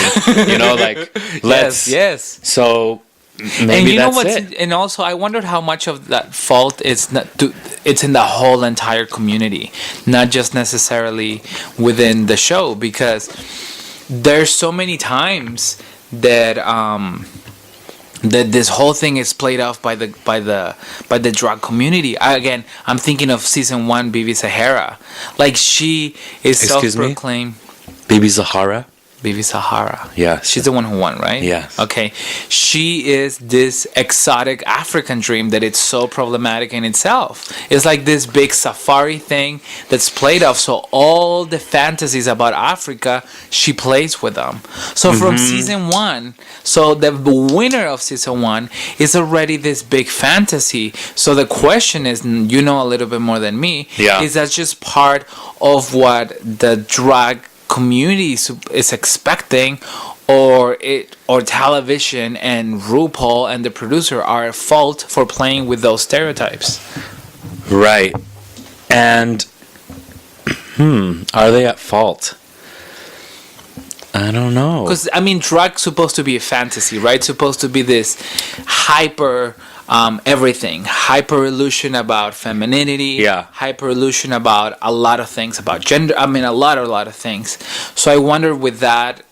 Let's. Yes. So maybe And you know that's what's it. and also I wondered how much of that fault it's in the whole entire community, not just necessarily within the show, because there's so many times that that this whole thing is played off by the drag community. I'm thinking of season 1, Bibi Sahara. Like, she is Excuse me? self-proclaimed. Bibi Zahara. Bibi Sahara. Yeah. She's the one who won, right? Yes. Okay. She is this exotic African dream that it's so problematic in itself. It's like this big safari thing that's played off. So all the fantasies about Africa, she plays with them. So from season 1, so the winner of season 1 is already this big fantasy. So the question is, you know a little bit more than me, is that just part of what the drag community is expecting, or television and RuPaul and the producer are at fault for playing with those stereotypes? Right. And are they at fault? I don't know. Because I mean, drag's supposed to be a fantasy, right? Supposed to be this hyper everything, hyper illusion about femininity, hyper illusion about a lot of things, about gender. I mean, a lot of things. So I wonder with that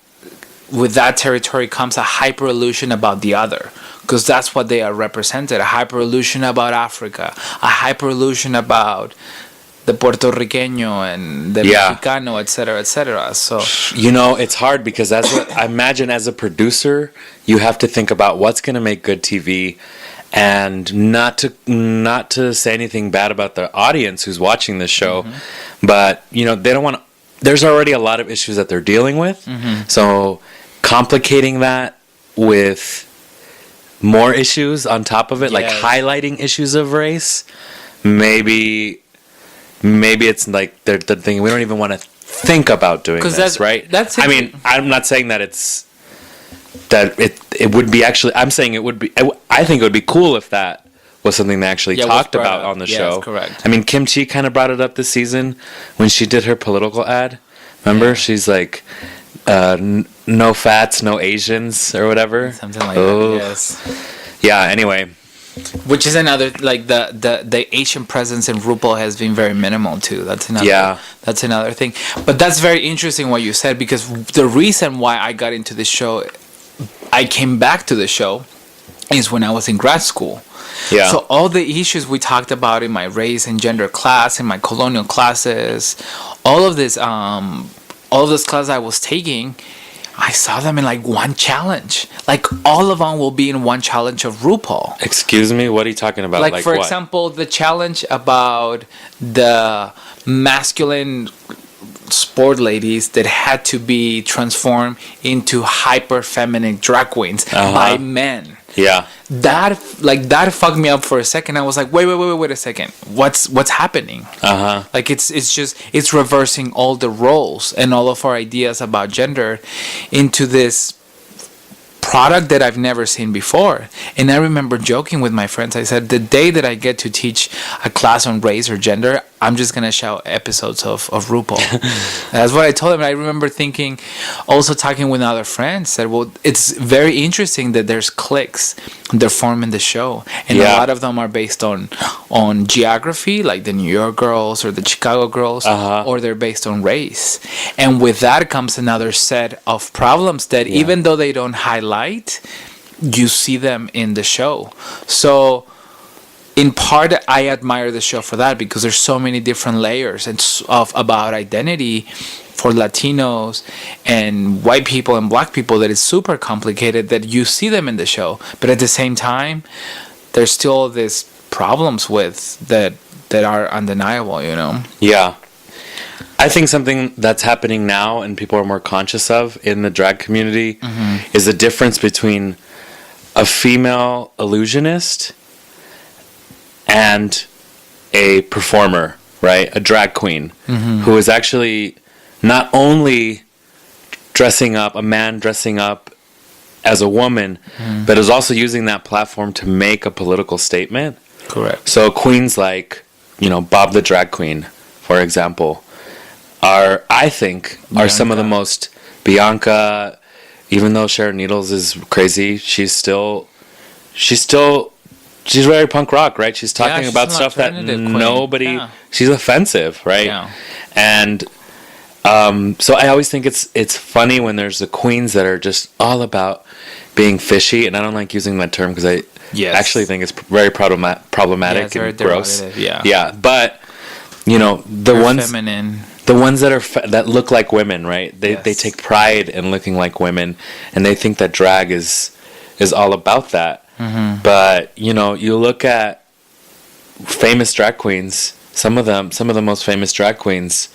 territory comes a hyper illusion about the other, because that's what they are represented. A hyper illusion about Africa, a hyper illusion about the Puerto Riqueño and the Mexicano, etc. So it's hard because I imagine as a producer, you have to think about what's going to make good TV. And not to say anything bad about the audience who's watching this show, but they don't want to. There's already a lot of issues that they're dealing with, so complicating that with more issues on top of it, like highlighting issues of race, maybe it's like they're thinking we don't even want to think about doing this, right? I mean, I'm not saying that it would be actually. I'm saying it would be. I think it would be cool if that was something they actually talked about on the show. Correct. I mean, Kim Chi kind of brought it up this season when she did her political ad. Remember, she's like, "No fats, no Asians," or whatever. Something like that. Yes. Yeah. Anyway, which is another, like, the Asian presence in RuPaul has been very minimal too. That's another thing. But that's very interesting what you said, because the reason why I got into this show, I came back to the show, is when I was in grad school. Yeah. So all the issues we talked about in my race and gender class, in my colonial classes, all of those classes I was taking, I saw them in like one challenge. Like, all of them will be in one challenge of RuPaul. Excuse me, what are you talking about? Like for example, the challenge about the masculine sport ladies that had to be transformed into hyper feminine drag queens by men. Yeah. That fucked me up for a second. I was like, wait a second. What's happening? Like, it's reversing all the roles and all of our ideas about gender into this product that I've never seen before. And I remember joking with my friends. I said, the day that I get to teach a class on race or gender, I'm just gonna shout episodes of RuPaul. That's what I told him. I remember thinking, also talking with other friends, said, well, it's very interesting that there's cliques they're forming the show, and a lot of them are based on geography, like the New York girls or the Chicago girls, or they're based on race. And with that comes another set of problems that even though they don't highlight, you see them in the show. So in part, I admire the show for that, because there's so many different layers of about identity for Latinos and white people and black people that is super complicated, that you see them in the show. But at the same time, there's still these problems with that are undeniable, you know? Yeah. I think something that's happening now and people are more conscious of in the drag community is the difference between a female illusionist and a performer, right? A drag queen who is actually not only a man dressing up as a woman, but is also using that platform to make a political statement. Correct. So queens like, Bob the Drag Queen, for example, are some of the most, Bianca, even though Sharon Needles is crazy, she's very punk rock, right? She's talking about stuff that nobody... Yeah. She's offensive, right? Yeah. And so I always think it's funny when there's the queens that are just all about being fishy, and I don't like using that term because I actually think it's very problematic and gross. Yeah. But, the ones... feminine. The ones that look like women, right? They take pride in looking like women, and they think that drag is all about that. But you look at famous drag queens. Some of the most famous drag queens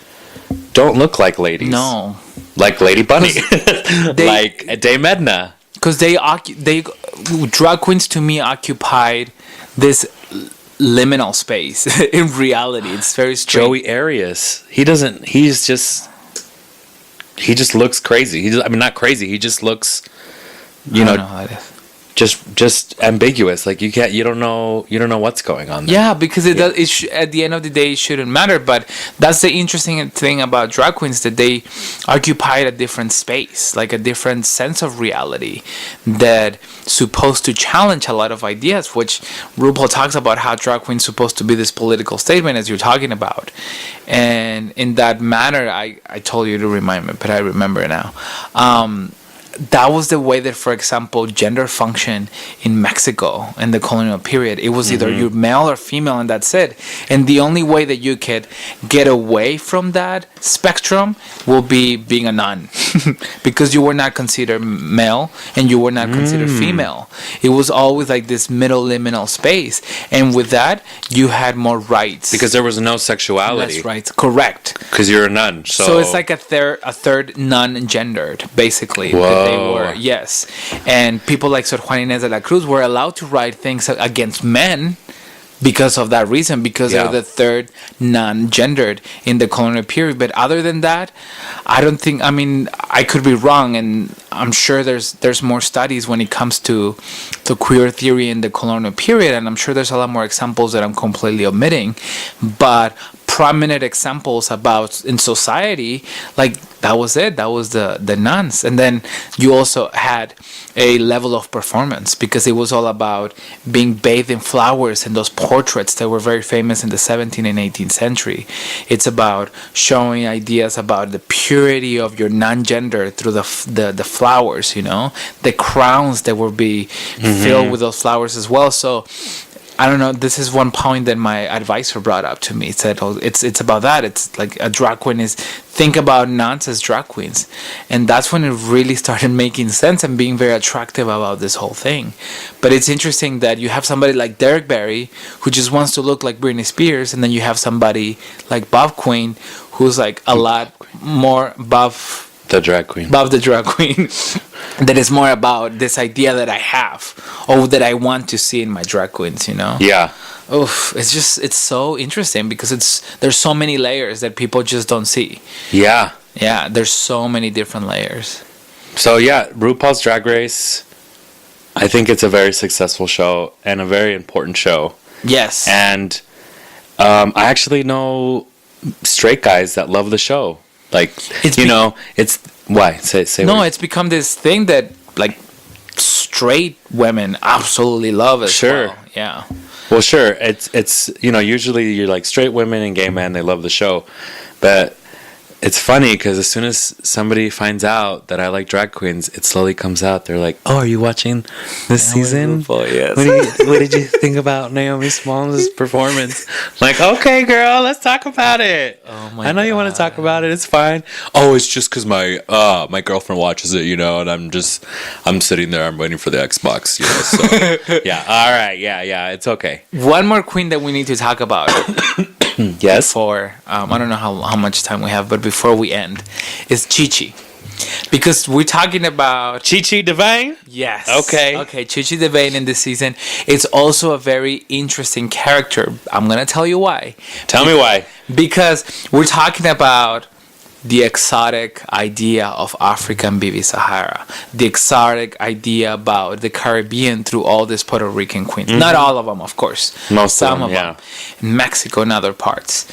don't look like ladies. No, like Lady Bunny, like Dame Edna. Because they drag queens to me occupied this liminal space in reality. It's very strange. Joey Arias, he just looks crazy. Not crazy. He just looks, I don't know how it is. Just ambiguous. Like you don't know what's going on there. Yeah, because at the end of the day, it shouldn't matter. But that's the interesting thing about drag queens, that they occupy a different space, like a different sense of reality that supposed to challenge a lot of ideas, which RuPaul talks about how drag queens supposed to be this political statement, as you're talking about. And in that manner, I told you to remind me, but I remember now. That was the way that, for example, gender functioned in Mexico in the colonial period. It was either you're male or female, and that's it. And the only way that you could get away from that spectrum will be being a nun, because you were not considered male and you were not considered female. It was always like this middle liminal space, and with that, you had more rights because there was no sexuality. That's right, correct. Because you're a nun, so it's like a third non-gendered, basically. Whoa. They were, yes. And people like Sor Juana Inés de la Cruz were allowed to write things against men because of that reason, because they're the third non-gendered in the colonial period. But other than that, I don't think, I could be wrong, and I'm sure there's more studies when it comes to the queer theory in the colonial period, and I'm sure there's a lot more examples that I'm completely omitting, but prominent examples about in society, like that was it. That was the nuns. And then you also had a level of performance, because it was all about being bathed in flowers and those portraits that were very famous in the 17th and 18th century. It's about showing ideas about the purity of your non-gender through the flowers, the crowns that will be filled with those flowers as well. So I don't know. This is one point that my advisor brought up to me. It said, it's about that. It's like a drag queen is, think about nuns as drag queens. And that's when it really started making sense and being very attractive about this whole thing. But it's interesting that you have somebody like Derek Barry, who just wants to look like Britney Spears. And then you have somebody like Bob Queen, who's like a lot more the drag queen. Bob the drag queen. That is more about this idea that I have, or that I want to see in my drag queens, Yeah. Oof, it's so interesting, because there's so many layers that people just don't see. Yeah. Yeah, there's so many different layers. So yeah, RuPaul's Drag Race, I think it's a very successful show and a very important show. Yes. And I actually know straight guys that love the show. Like, it's why say No, what- it's become this thing that like straight women absolutely love as Sure. well. Yeah. Well, sure. It's usually you're like straight women and gay men, they love the show, but it's funny because as soon as somebody finds out that I like drag queens, it slowly comes out. They're like, "Oh, are you watching this season? RuPaul, yes. What did you think about Naomi Smalls' performance?" Like, okay, girl, let's talk about it. Oh my I know you want to talk about it. It's fine. Oh, it's just because my girlfriend watches it, and I'm sitting there, I'm waiting for the Xbox, So yeah, all right, yeah, it's okay. One more queen that we need to talk about. Yes. Before I don't know how much time we have, but before we end, is Chi-Chi, because we're talking about Chi-Chi Devane? yes. Okay. Chi-Chi Devane in this season. It's also a very interesting character. I'm gonna tell you why. Tell me why. Because we're talking about the exotic idea of Africa and Bibi Sahara, the exotic idea about the Caribbean through all these Puerto Rican queens. Not all of them, of course. Most Some of them, in Mexico and other parts.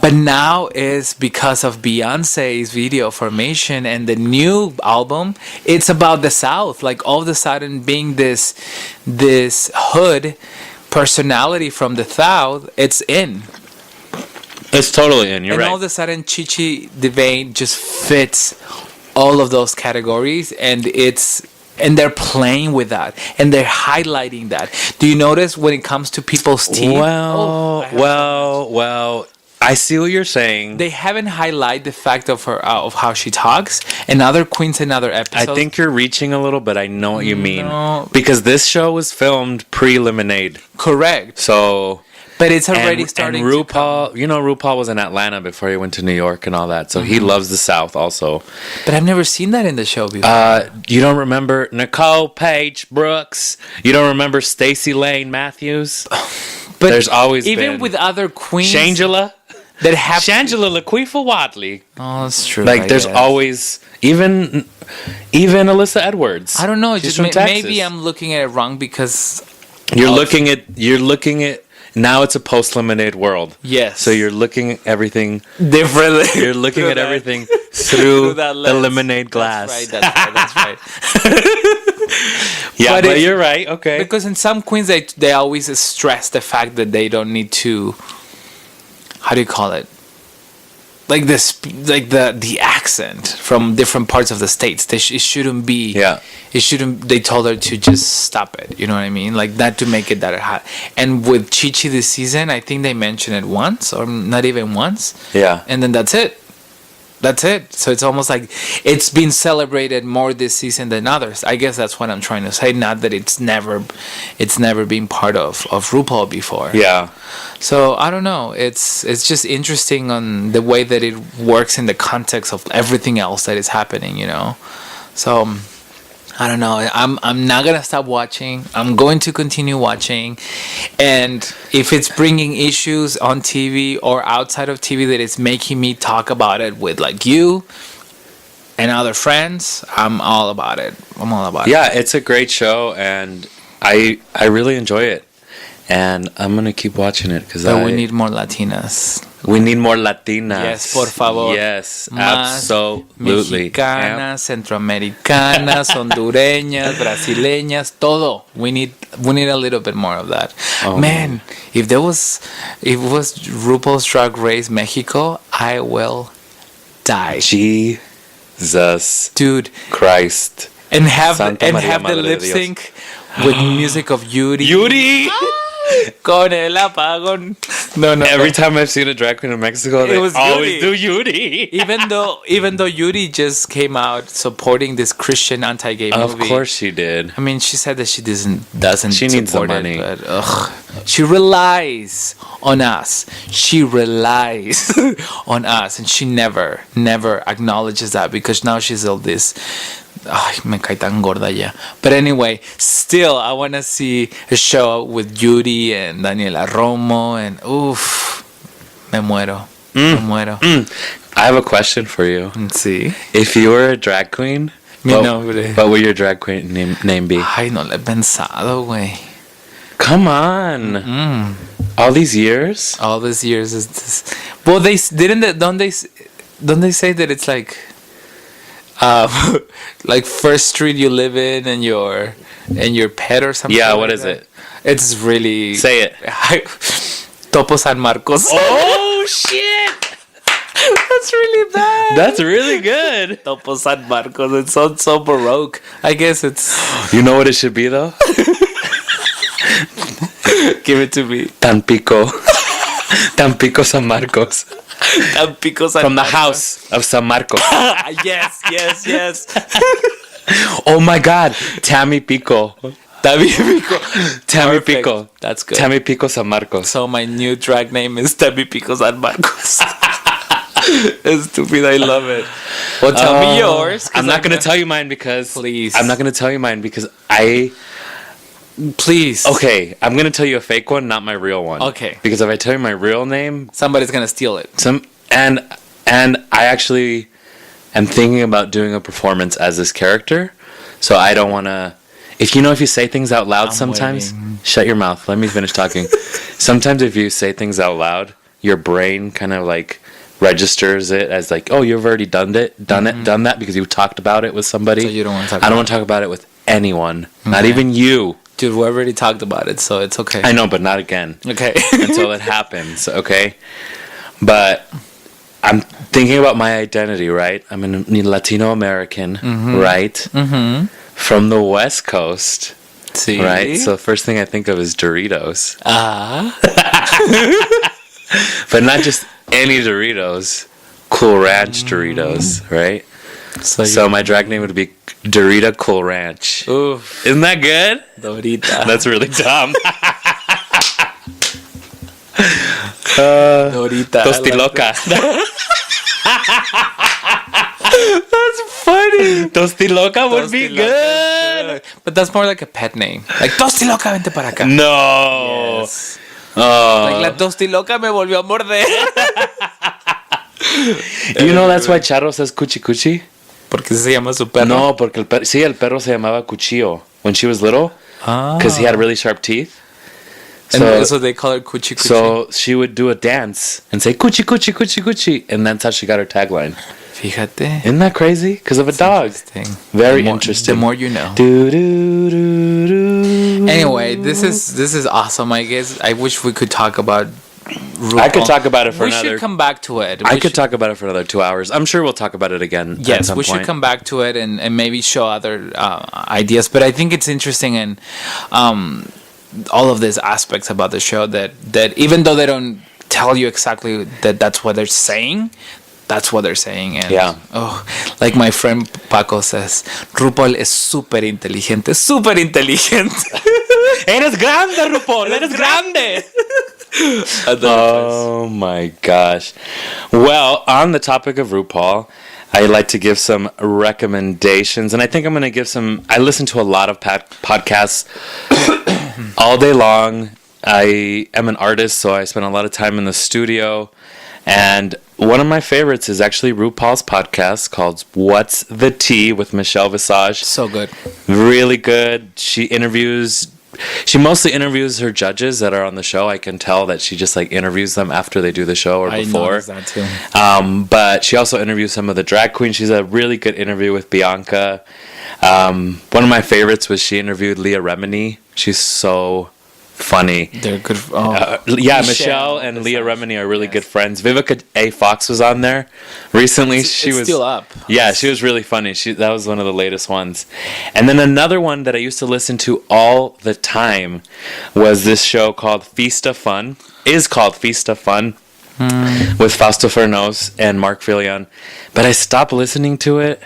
But now is because of Beyonce's video Formation and the new album, it's about the South. Like all of a sudden being this hood personality from the South, it's in. It's totally in. You're And right. all of a sudden, Chi-Chi Devane just fits all of those categories, and they're playing with that, and they're highlighting that. Do you notice when it comes to people's teeth? Well. I see what you're saying. They haven't highlighted the fact of her of how she talks, and other queens in other episodes. I think you're reaching a little, but I know what you mean. No. Because this show was filmed pre-Lemonade. Correct, So... but it's already starting. And to come. RuPaul, RuPaul was in Atlanta before he went to New York and all that. So he loves the South also. But I've never seen that in the show before. You don't remember Nicole Paige Brooks? You don't remember Stacey Lane Matthews? But there's always even been with other queens Shangela. that have. Shangela Laquifa Wadley. Oh, that's true. Like I there's guess. always even Alyssa Edwards. I don't know. She's Just from Texas. maybe I'm looking at it wrong because You're looking at now it's a post Lemonade world. yes. So you're looking at everything. differently. You're looking Through at that- everything through that the lens. lemonade glass. That's right. Yeah, But but it's- you're right. Okay. Because in some queens, they always stress the fact that they don't need to. How do you call it? Like this, like the accent from different parts of the states. It shouldn't be. Yeah. It shouldn't. They told her to just stop it. You know what I mean? Like not to make it that hot. And with Chi-Chi this season, I think they mentioned it once or not even once. Yeah. And then that's it. That's it. So it's almost like it's been celebrated more this season than others. I guess that's what I'm trying to say. Not that it's never been part of RuPaul before. Yeah. So I don't know. It's just interesting on the way that it works in the context of everything else that is happening. So I don't know. I'm not gonna stop watching. I'm going to continue watching, and if it's bringing issues on TV or outside of TV that is making me talk about it with like you and other friends, I'm all about it. Yeah, it's a great show, and I really enjoy it, and I'm gonna keep watching it because But we need more Latinas. we need more Latinas. Yes, por favor. Yes, Más absolutely. Mexicanas, centroamericanas, hondureñas, brasileñas, todo. We need a little bit more of that. Oh. Man, if it was RuPaul's Drag Race Mexico, I will die. Jesus Dude, Christ. and have Santa Maria the Madre de lip Dios. sync with music of Yuri. Yuri! Con el apagón. No. Every time I've seen a drag queen in Mexico, they was always Yuri. do Yuri. even though Yuri just came out supporting this Christian anti-gay movie. Of course she did. I mean, she said that she doesn't She needs the support money. it, but she relies on us. She relies on us, and she never acknowledges that because now she's all this. Ay, me cae tan gorda ya. But anyway, still, I want to see a show with Yuri and Daniela Romo, and oof, me muero. Me muero. I have a question for you. Let's see. If you were a drag queen, Mi nombre. what would your drag queen name be? Ay, no le he pensado, güey. Come on. All these years? All these years is this. Well, they didn't. Don't they say that it's like, like first street you live in and your pet or something? Yeah. like What is that? it? It's really. Say it. Topo San Marcos. Oh shit! That's really bad. That's really good. Topo San Marcos. It sounds so baroque. I guess it's. You know what it should be though? Give it to me. Tampico. Tampico San Marcos. Tampico San From the Marcos. house of San Marcos. Yes. Oh my God. Tammy Pico. Tammy Pico. Tammy Perfect. Pico. That's good. Tammy Pico San Marcos. So my new drag name is Tammy Pico San Marcos. It's stupid. I love it. Well, tell me yours. I'm not going to tell you mine because... Please. I'm not going to tell you mine because Please. Okay, I'm going to tell you a fake one, not my real one. Okay. Because if I tell you my real name... Somebody's going to steal it. And I actually am thinking about doing a performance as this character. So I don't want to... If you say things out loud sometimes... waiting. Shut your mouth. Let me finish talking. Sometimes if you say things out loud, your brain kind of like registers it as like, oh, you've already done that because you talked about it with somebody. So you don't want to talk I don't about want to talk about it with anyone. Not Okay. even you. Dude, we already talked about it, so it's okay. I know, but not again. Okay. Until it happens, okay? But I'm thinking about my identity, right? I'm a Latino American, right? Mm-hmm. From the West Coast, See? right? So the first thing I think of is Doritos. But not just any Doritos, Cool Ranch Doritos, right? So my drag name would be Dorita Cool Ranch. Oof. Isn't that good? Dorita. That's really dumb. Dorita. Tostiloca. That's funny. Tostiloca would be Tostiloca is good. But that's more like a pet name. Like, Tostiloca, vente para acá. No. Yes. Oh. Like, la Tostiloca me volvió a morder. You know that's why Charo says cuchi cuchi? Porque se llama su perro. No, porque el perro se llamaba Cuchillo when she was little because he had really sharp teeth. And so they call her Cuchi Cuchi. So she would do a dance and say cuchi cuchi cuchi cuchi, and that's how she got her tagline. Fíjate. Isn't that crazy? Because of a dog. Interesting. Very The interesting. more you know. Do, do, do, do. Anyway, this is awesome. I guess I wish we could talk about RuPaul. I could talk about it for we another. should come back to it. I could talk about it for another 2 hours. I'm sure we'll talk about it again. at Yes, some we point. should come back to it and maybe show other ideas. But I think it's interesting and all of these aspects about the show that even though they don't tell you exactly that's what they're saying, that's what they're saying. And, Yeah. Oh, like my friend Paco says, RuPaul es súper inteligente. Súper inteligente. Eres grande, RuPaul. Eres grande. Oh my gosh. Well, on the topic of RuPaul, I'd like to give some recommendations. And I think I'm going to give some... I listen to a lot of podcasts all day long. I am an artist, so I spend a lot of time in the studio. And one of my favorites is actually RuPaul's podcast called What's the Tea with Michelle Visage. So good. Really good. She mostly interviews her judges that are on the show. I can tell that she just like interviews them after they do the show or before. I noticed that too. But she also interviews some of the drag queens. She's a really good interview with Bianca. One of my favorites was she interviewed Leah Remini. She's so funny. They're good. Michelle and Leah Remini are really good friends. Vivica A. Fox was on there recently. She was still up. Yeah, she was really funny. That was one of the latest ones. And then another one that I used to listen to all the time was this show called Feast of Fun. With Fausto Fernos and Mark Filion. But I stopped listening to it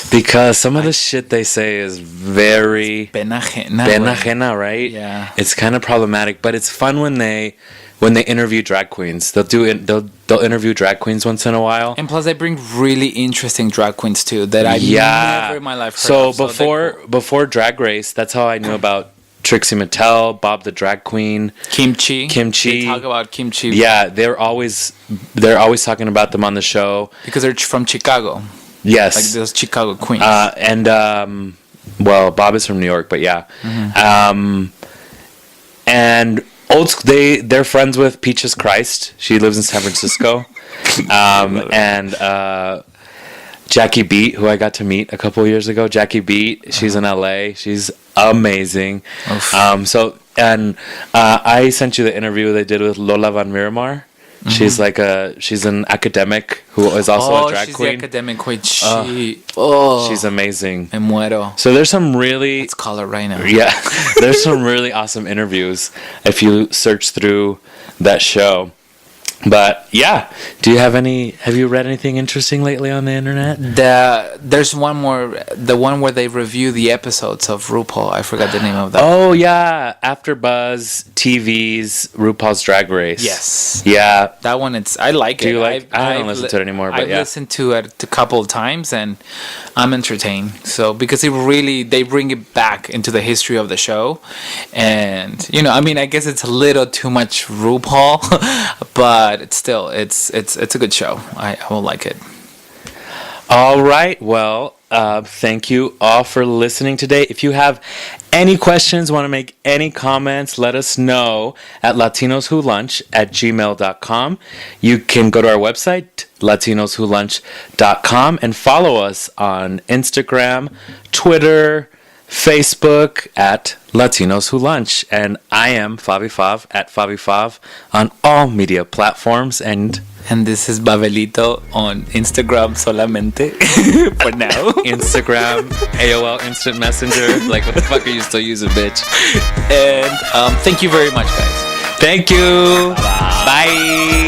because some of the shit they say is very Pena ajena, right? Yeah. It's kind of problematic, but it's fun when they interview drag queens. They'll interview drag queens once in a while. And plus, they bring really interesting drag queens too that I've never in my life heard So of. before Drag Race, that's how I knew about Trixie Mattel, Bob the Drag Queen, Kimchi. Kimchi. They talk about Kimchi. Yeah, they're always talking about them on the show Because they're from Chicago. Yes, Like those Chicago queens. Well, Bob is from New York, but yeah. Mm-hmm. And they're friends with Peaches Christ. She lives in San Francisco. And Jackie Beat, who I got to meet a couple years ago. Jackie Beat, she's in LA. She's amazing. I sent you the interview they did with Lola Van Miramar. She's she's an academic who is also a drag queen. She's the academic queen. She's amazing. Me muero. So there's some really... Let's call her right now. Yeah. There's some really awesome interviews if you search through that show. But yeah, have you read anything interesting lately on the internet? There's one more, the one where they review the episodes of RuPaul. I forgot the name of that. Oh yeah, AfterBuzz TV's RuPaul's Drag Race. Yes. Yeah. That one, I like it. Do you like? I don't listen to it anymore, but I've listened to it a couple of times and I'm entertained. So because they bring it back into the history of the show, and I guess it's a little too much RuPaul, but it's still it's a good show. I will like it. All right. Well, thank you all for listening today. If you have any questions, want to make any comments, let us know at latinoswholunch@gmail.com. You can go to our website, latinoswholunch.com, and follow us on Instagram, Twitter, Facebook at Latinos Who Lunch. And I am FavyFav at FavyFav on all media platforms. And this is Babelito on Instagram solamente for now. Instagram, AOL Instant Messenger. Like, what the fuck are you still using, bitch? And thank you very much, guys. Thank you. Bye.